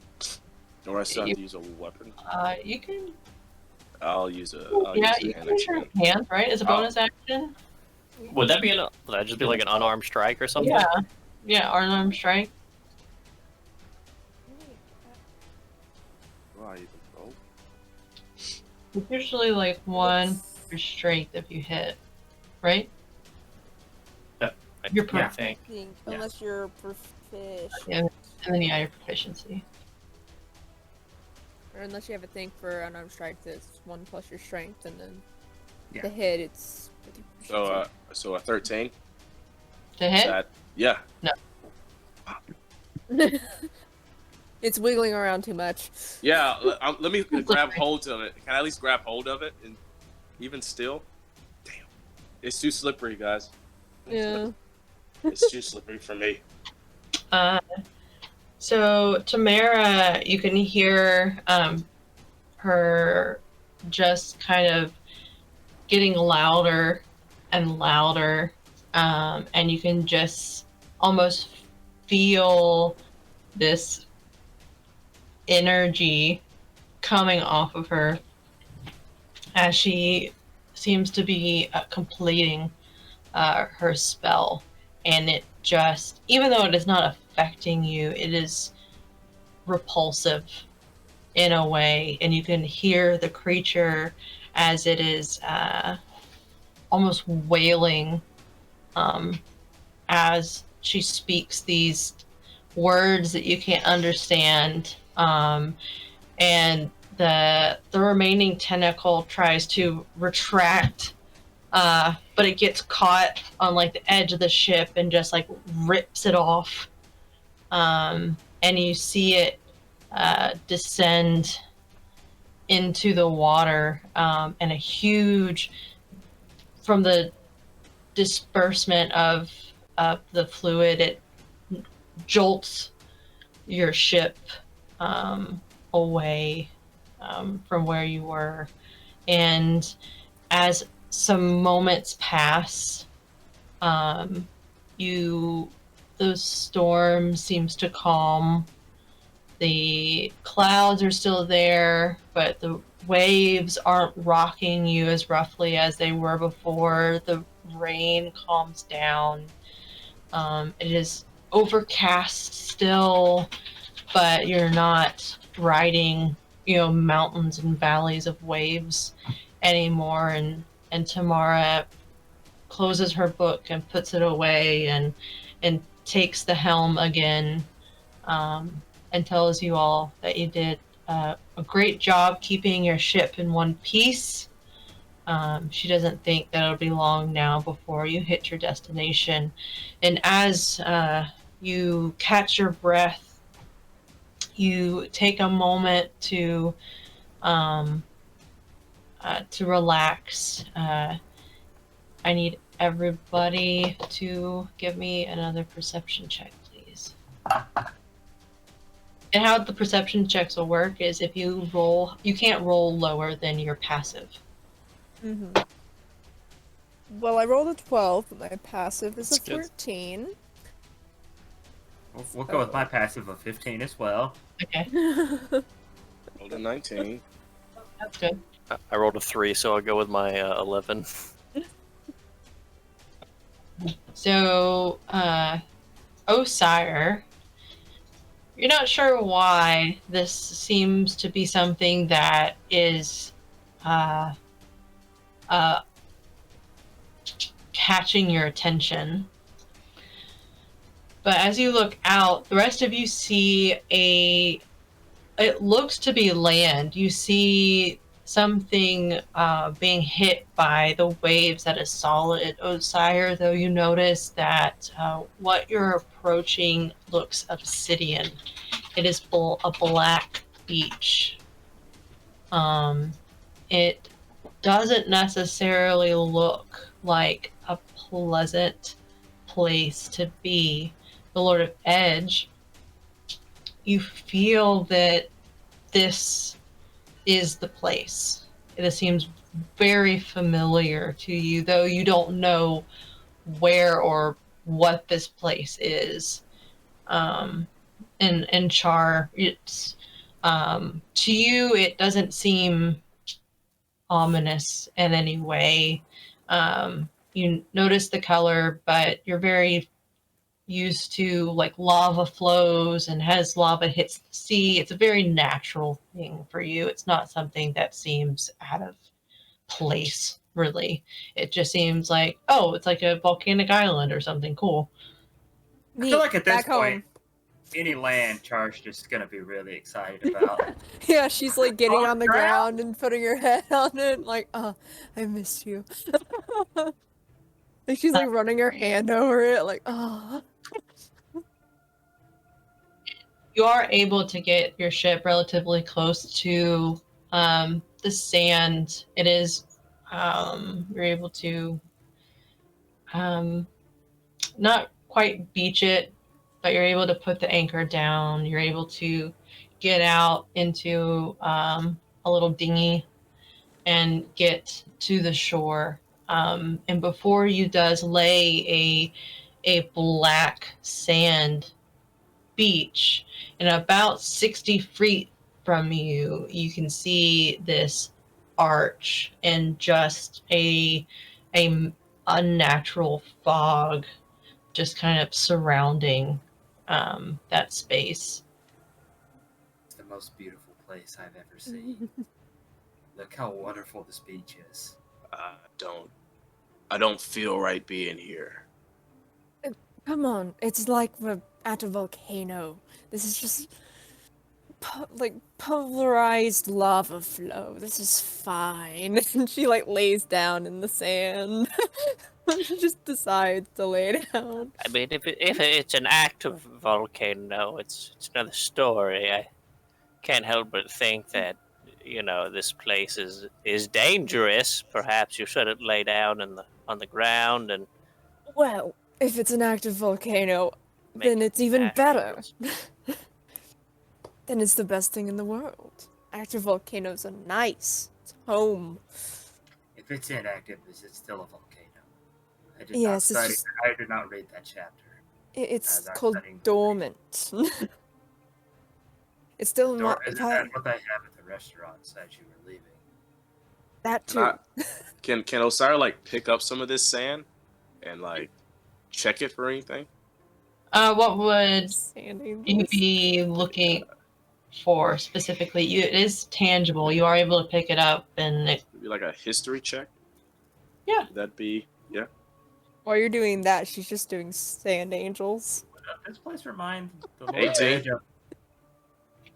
Or I still have to use a weapon? You can. I'll use a Yeah, use you a can hand use your action. hands, right? As a Oh. bonus action. Would that just be like an unarmed strike or something? Yeah. Yeah, unarmed strike. Do I even roll? It's usually like one for strength if you hit, right? You're I perfect. think. Yeah. Unless you're proficient. Yeah. And then you add your proficiency. Or unless you have a thing for unarmed strike that's 1 plus your strength, and then Yeah. the hit, it's with your proficiency. So a 13. To Is hit? that yeah? It's wiggling around too much. Yeah. Let me grab hold of it. Can I at least grab hold of it? And even still, damn, it's too slippery, guys. Yeah. It's too slippery for me. So Tamara, you can hear her just kind of getting louder and louder, and you can just almost feel this energy coming off of her as she seems to be completing her spell, and it just, even though it is not affecting you, it is repulsive in a way, and you can hear the creature as it is almost wailing as she speaks these words that you can't understand, and the remaining tentacle tries to retract, but it gets caught on like the edge of the ship and just like rips it off, and you see it descend into the water, and a huge, from the disbursement of the fluid, it jolts your ship away from where you were. And as some moments pass, the storm seems to calm. The clouds are still there, but the waves aren't rocking you as roughly as they were before. The rain calms down. It is overcast still, but you're not riding, mountains and valleys of waves anymore. And Tamara closes her book and puts it away and takes the helm again, and tells you all that you did a great job keeping your ship in one piece. She doesn't think that it'll be long now before you hit your destination. And as you catch your breath, you take a moment to relax. I need everybody to give me another perception check, please. And how the perception checks will work is if you roll, you can't roll lower than your passive. Mm-hmm. Well, I rolled a 12, but my passive is a That's good. 14. We'll go with my passive of 15 as well. Okay, Rolled a 19. that's good. I rolled a 3, so I'll go with my 11. So, Osire, you're not sure why this seems to be something that is catching your attention. But as you look out, the rest of you see it looks to be land. You see something being hit by the waves that is solid. Osire, though, you notice that what you're approaching looks obsidian. It is a black beach. It doesn't necessarily look like a pleasant place to be. The Lord of Edge, you feel that this is the place. It seems very familiar to you, though you don't know where or what this place is. And Char, it's to you, it doesn't seem ominous in any way. You notice the color, but you're very used to like lava flows, and as lava hits the sea, it's a very natural thing for you. It's not something that seems out of place really. It just seems like, oh, it's like a volcanic island or something cool. I feel like at this Back point, home. any land Char's just gonna be really excited about. Yeah, she's like getting On on the ground and putting her head on it, like, oh, I missed you. Like she's like running her hand over it, like, oh. You are able to get your ship relatively close to the sand. It is, you're able to not quite beach it, but you're able to put the anchor down. You're able to get out into a little dinghy and get to the shore. And before you does lay a black sand beach, and about 60 feet from you, you can see this arch and just a unnatural fog just kind of surrounding that space. It's the most beautiful place I've ever seen. Look how wonderful this beach is. I don't feel right being here. Come on, it's like we're at a volcano. This is just like polarized lava flow. This is fine. And she like lays down in the sand. She just decides to lay down. I mean, if it's an active volcano, it's another story. I can't help but think that, you know, this place is dangerous. Perhaps you shouldn't lay down on the ground and. Well, if it's an active volcano, Make then it's even better. ashes. Then it's the best thing in the world. Active volcanoes are nice. It's home. If it's inactive, is it still a volcano? I did Yes, not it's study. just- I did not read that chapter. It's As I'm called studying. dormant. It's still Or not isn't that what they have at the restaurants as you were leaving? that Can too. I- Can Osiris like pick up some of this sand and like check it for anything? What would Sand you angels. be looking for specifically? It is tangible. You are able to pick it up, and Maybe like a history check? Yeah. Would that be While you're doing that, she's just doing sand angels. This place reminds the Lord 18. Edge of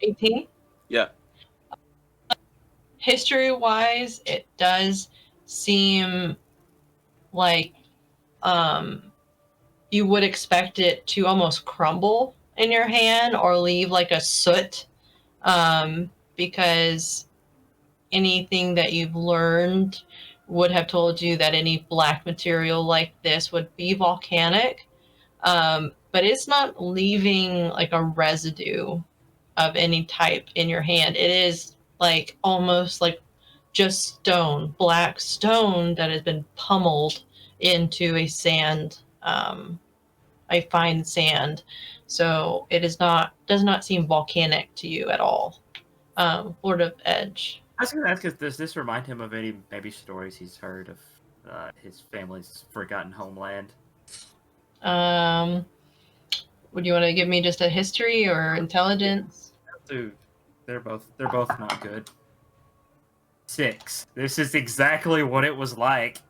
18. Yeah. History-wise, it does seem like you would expect it to almost crumble in your hand or leave like a soot, because anything that you've learned would have told you that any black material like this would be volcanic, but it's not leaving like a residue of any type in your hand. It is like almost like just stone, black stone that has been pummeled into a sand, a fine sand. So it does not seem volcanic to you at all. Lord of Edge. I was going to ask, does this remind him of any maybe stories he's heard of his family's forgotten homeland? Would you want to give me just a history or intelligence? Dude, they're both not good. 6. This is exactly what it was like.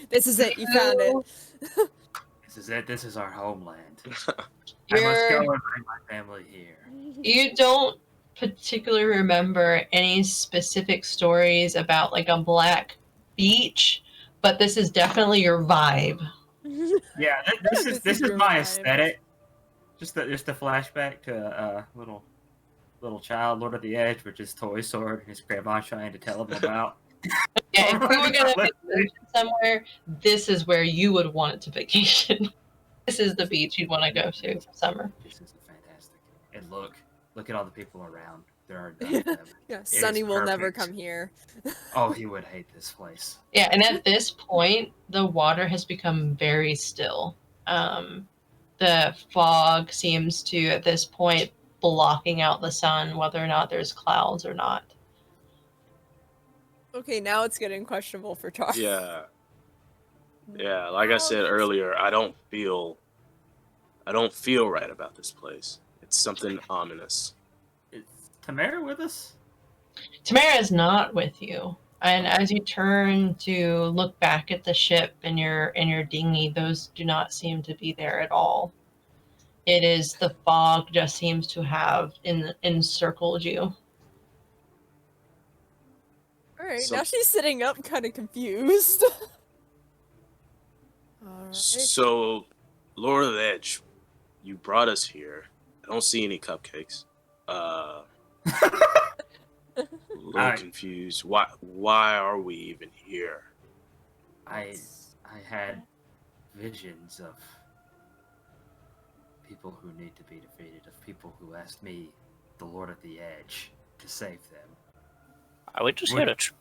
This is it. You found it. This is it. This is our homeland. I must go and bring my family here. You don't particularly remember any specific stories about like a black beach, but this is definitely your vibe. Yeah, this is your my vibe. aesthetic. Just a flashback to a little child, Lord of the Edge, with his toy sword and his grandma trying to tell him about. Yeah, if we were going to vacation somewhere, this is where you would want it to vacation. This is the beach you'd want to go to for summer. This is fantastic. And look at all the people around. There are none of them. Yeah, It Sonny is will never perfect. come here. Oh, he would hate this place. Yeah, and at this point, the water has become very still. The fog seems to, at this point, blocking out the sun, whether or not there's clouds or not. Okay, now it's getting questionable for Tar. Yeah. Yeah, like I said earlier, I don't feel right about this place. It's something ominous. Is Tamara with us? Tamara is not with you. And as you turn to look back at the ship and your dinghy, those do not seem to be there at all. It is the fog just seems to have encircled you. Alright, So- now she's sitting up kind of confused. Alright. So, Lord of the Edge, you brought us here. I don't see any cupcakes. A little Alright. confused. Why are we even here? I had visions of people who need to be defeated, of people who asked me, the Lord of the Edge, to save them. Are we just here to?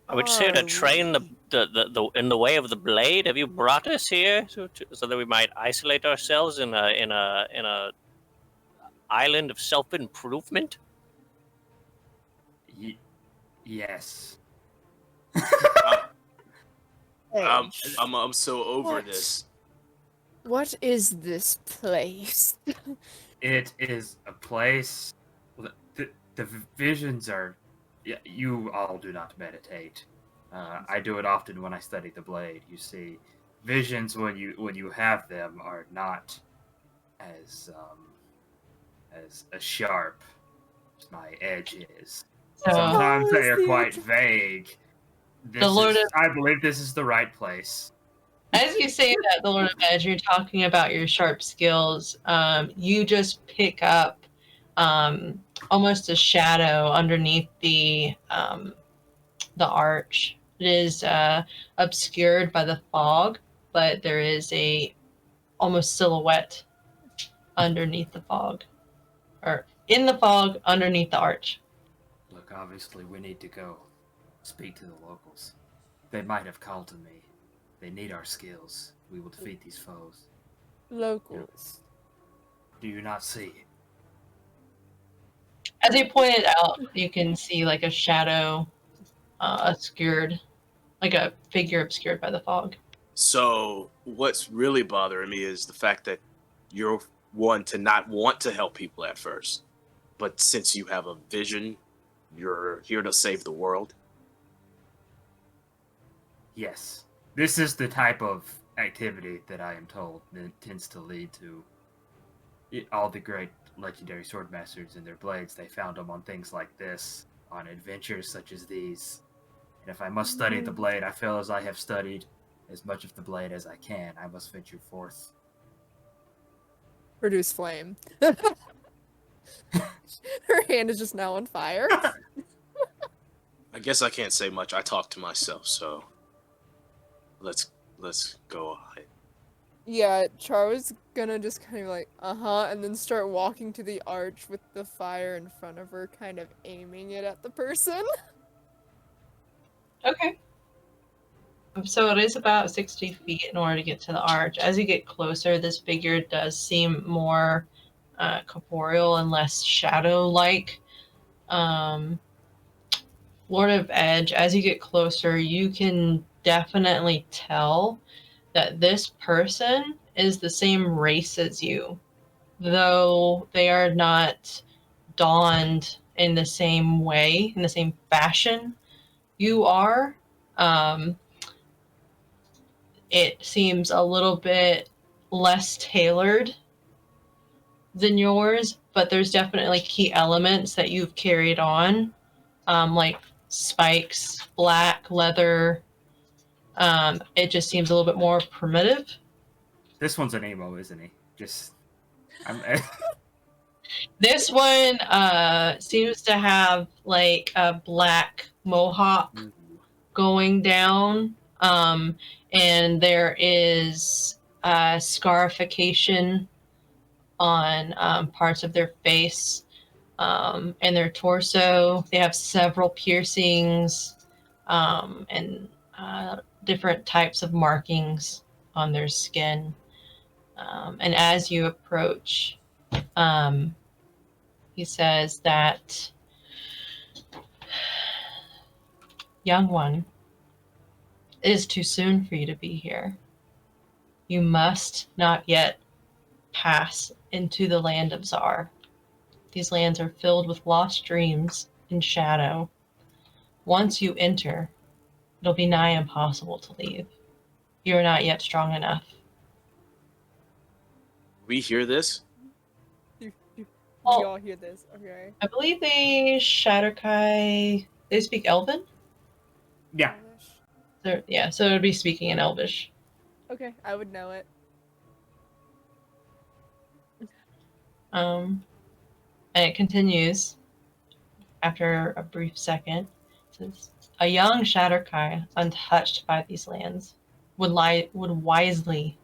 Are we just here to Are train we? the in the way of the blade? Have you brought us here so that we might isolate ourselves in a island of self improvement? Yes. Edge. I'm so over What? this. What is this place? It is a place. The visions are. Yeah, you all do not meditate. I do it often when I study the blade. You see, visions when you have them are not as sharp as my edge is. So Sometimes they are Oh, quite see. vague. I believe this is the right place. as you say that, the Lord of Edge, you're talking about your sharp skills. You just pick up almost a shadow underneath the arch. It is obscured by the fog, but there is a almost silhouette underneath the fog, or in the fog underneath the arch. Look, obviously we need to go speak to the locals. They might have called to me. They need our skills. We will defeat these foes. Locals. Do you not see? As he pointed out, you can see like a shadow obscured, like a figure obscured by the fog. So, what's really bothering me is the fact that you're one to not want to help people at first, but since you have a vision, you're here to save the world. Yes. This is the type of activity that I am told that tends to lead to all the great legendary sword masters and their blades. They found them on things like this, on adventures such as these. And if I must study the blade, I feel as I have studied as much of the blade as I can. I must venture forth. Produce flame. Her hand is just now on fire. I guess I can't say much. I talk to myself, so let's go ahead. Yeah, Char was gonna just kind of like, and then start walking to the arch with the fire in front of her, kind of aiming it at the person. Okay. So it is about 60 feet in order to get to the arch. As you get closer, this figure does seem more corporeal and less shadow-like. Lord of Edge, as you get closer, you can definitely tell that this person is the same race as you, though they are not donned in the same way, in the same fashion you are. It seems a little bit less tailored than yours, but there's definitely key elements that you've carried on, like spikes, black leather. It just seems a little bit more primitive. This one's an emo, isn't he? This one seems to have like a black mohawk going down, and there is scarification on parts of their face and their torso. They have several piercings and different types of markings on their skin. And as you approach, he says that, young one, it is too soon for you to be here. You must not yet pass into the land of Zar. These lands are filled with lost dreams and shadow. once you enter, it'll be nigh impossible to leave. You are not yet strong enough. We hear this? You Oh. all hear this, okay? I believe they speak Elven? Yeah. So it would be speaking in Elvish. Okay, I would know it. And it continues after a brief second. It says, a young Shatterkai, untouched by these lands, would wisely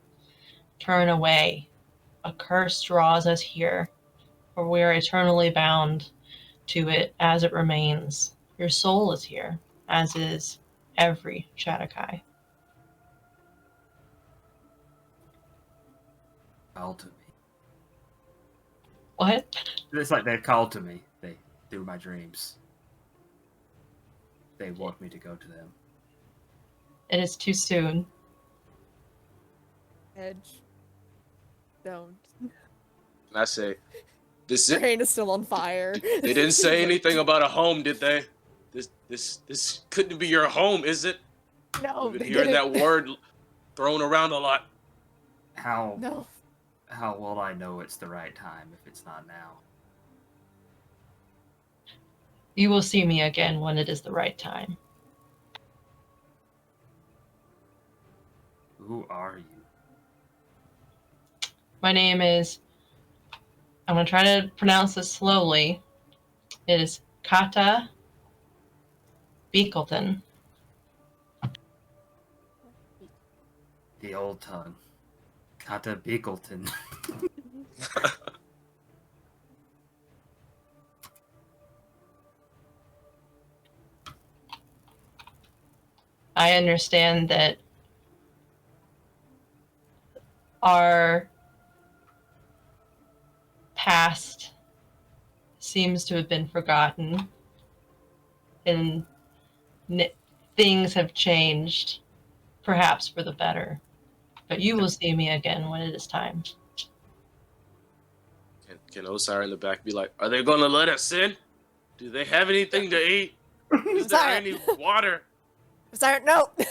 turn away. A curse draws us here, for we are eternally bound to it as it remains. Your soul is here, as is every Shatterkai. Called to me. What? It's like they're called to me. They through my dreams. They want me to go to them. It is too soon. Edge. Don't. And I say, this Your is. hand is still on fire. They didn't say anything about a home, did they? This couldn't be your home, is it? No, We've they been hearing that didn't. word thrown around a lot. How No. how will I know it's the right time if it's not now? You will see me again when it is the right time. Who are you? My name is, I'm going to try to pronounce this slowly. It is Kata Beekleton. The old tongue. Kata Beekleton. I understand that our past seems to have been forgotten and things have changed, perhaps for the better. But you will see me again when it is time. Can Osire in the back be like, are they gonna let us in? Do they have anything to eat? Is there Sorry. any water? Sorry, no. You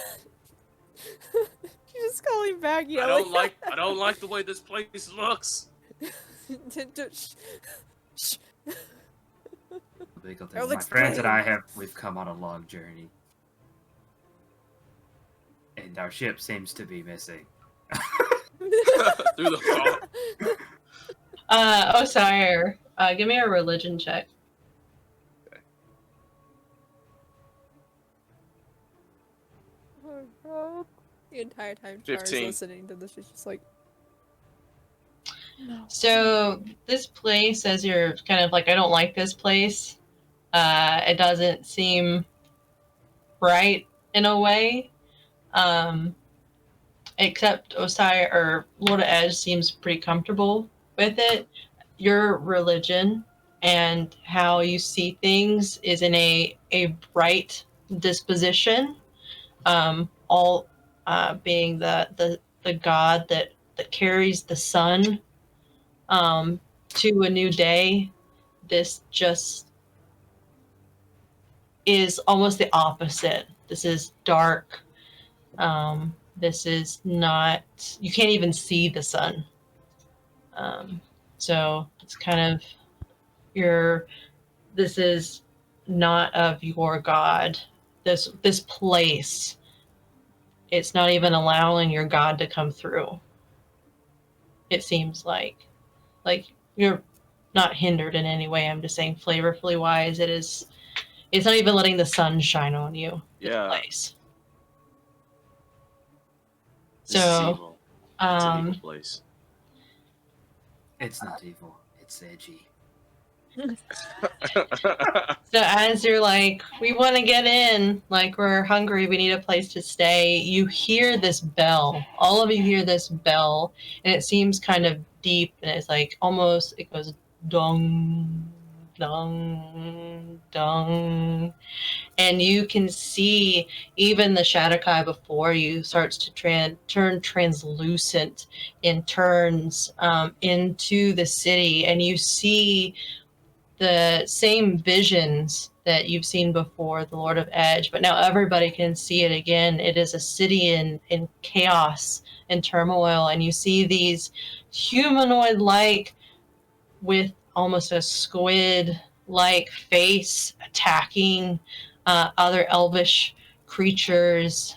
just call him back, I yelling. don't like the way this place looks. Shh. Beekleton. I'll My friends and explain. we've come on a long journey. And our ship seems to be missing. Through the fog. Osire, give me a religion check. The entire time Char is 15. listening to this, she's just like, no. So this place, as you're kind of like, I don't like this place. It doesn't seem right in a way. Except Osire or Lord of Edge seems pretty comfortable with it. Your religion and how you see things is in a bright disposition. All being the god that carries the sun to a new day. This just is almost the opposite. This is dark. This is not, you can't even see the sun. So it's kind of this is not of your god. This place, it's not even allowing your god to come through. It seems like you're not hindered in any way. I'm just saying flavorfully wise, it's not even letting the sun shine on you. Yeah. This place. This is So, evil. It's an evil place. It's not evil. It's edgy. So as you're like, we want to get in, like we're hungry, we need a place to stay, you hear this bell. All of you hear this bell, and it seems kind of deep, and it's like almost, it goes dong, dong, dong. And you can see even the Shadowkai before you starts to turn translucent and turns into the city, and you see the same visions that you've seen before, the Lord of Edge, but now everybody can see it again. It is a city in chaos and turmoil, and you see these humanoid-like, with almost a squid-like face, attacking other elvish creatures,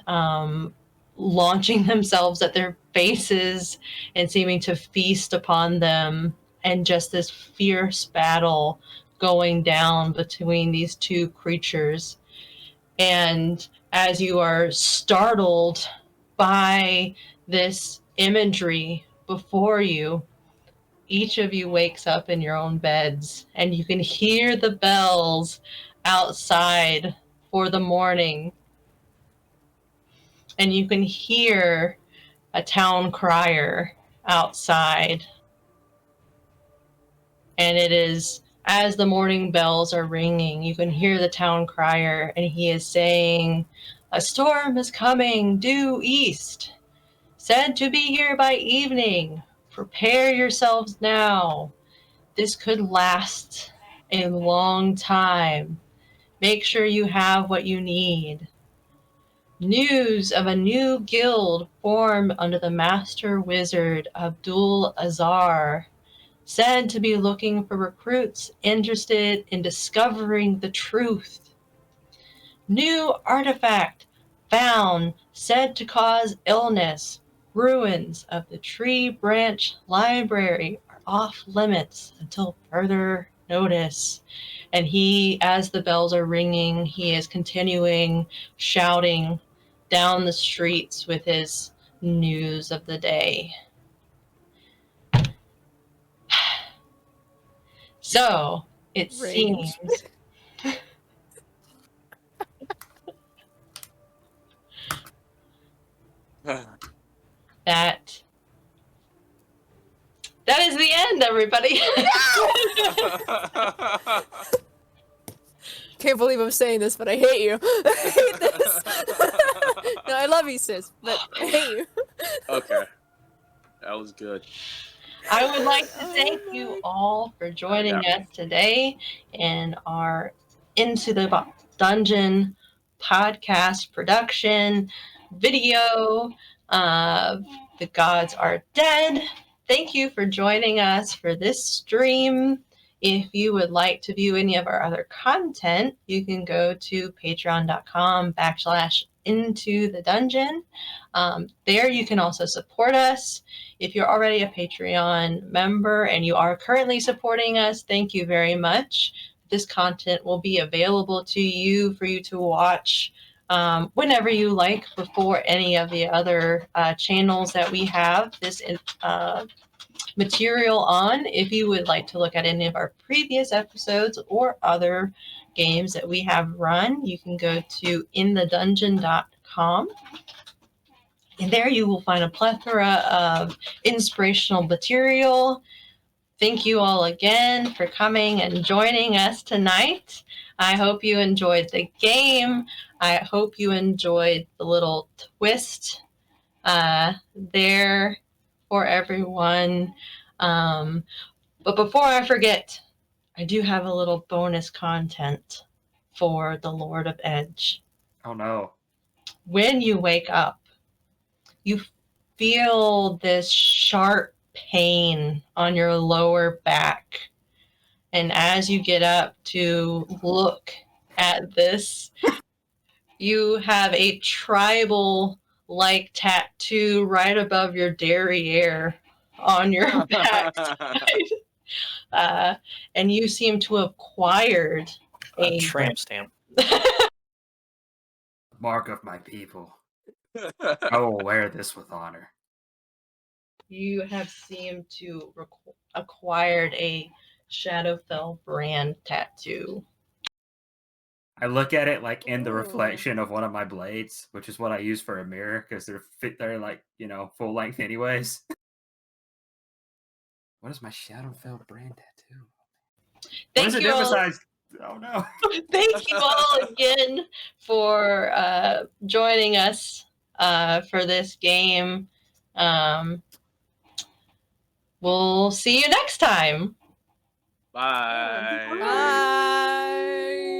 launching themselves at their faces and seeming to feast upon them, and just this fierce battle going down between these two creatures. And as you are startled by this imagery before you, each of you wakes up in your own beds, and you can hear the bells outside for the morning. And you can hear a town crier outside. And it is, as the morning bells are ringing, you can hear the town crier, and he is saying, "A storm is coming due east, said to be here by evening. Prepare yourselves now. This could last a long time. Make sure you have what you need. News of a new guild formed under the master wizard Abdul Azar, said to be looking for recruits interested in discovering the truth. New artifact found, said to cause illness. Ruins of the Tree Branch Library are off limits until further notice." And he, as the bells are ringing, he is continuing shouting down the streets with his news of the day. So it Range. seems that is the end, everybody. Can't believe I'm saying this, but I hate you. I hate this. No, I love you, sis, but I hate you. Okay. That was good. I would like to thank you all for joining Yeah. us today in our Into the Dungeon podcast production video of The Gods Are Dead. Thank you for joining us for this stream. If you would like to view any of our other content, you can go to patreon.com/into the dungeon. There you can also support us. If you're already a Patreon member and you are currently supporting us, thank you very much. This content will be available to you for you to watch whenever you like, before any of the other channels that we have this material on. If you would like to look at any of our previous episodes or other games that we have run, you can go to inthedungeon.com. And there you will find a plethora of inspirational material. Thank you all again for coming and joining us tonight. I hope you enjoyed the game. I hope you enjoyed the little twist there for everyone. But before I forget, I do have a little bonus content for the Lord of Edge. Oh no. When you wake up, you feel this sharp pain on your lower back. And as you get up to look at this, you have a tribal-like tattoo right above your derriere on your backside. And you seem to have acquired A tramp stamp. Mark of my people. I will wear this with honor. You have seemed to acquired a Shadowfell brand tattoo. I look at it like in the Ooh. reflection of one of my blades, which is what I use for a mirror because they're like, full length anyways. What is my Shadowfell brand tattoo? What does it do besides? Oh no. Thank you all again for joining us for this game. We'll see you next time. Bye. Bye.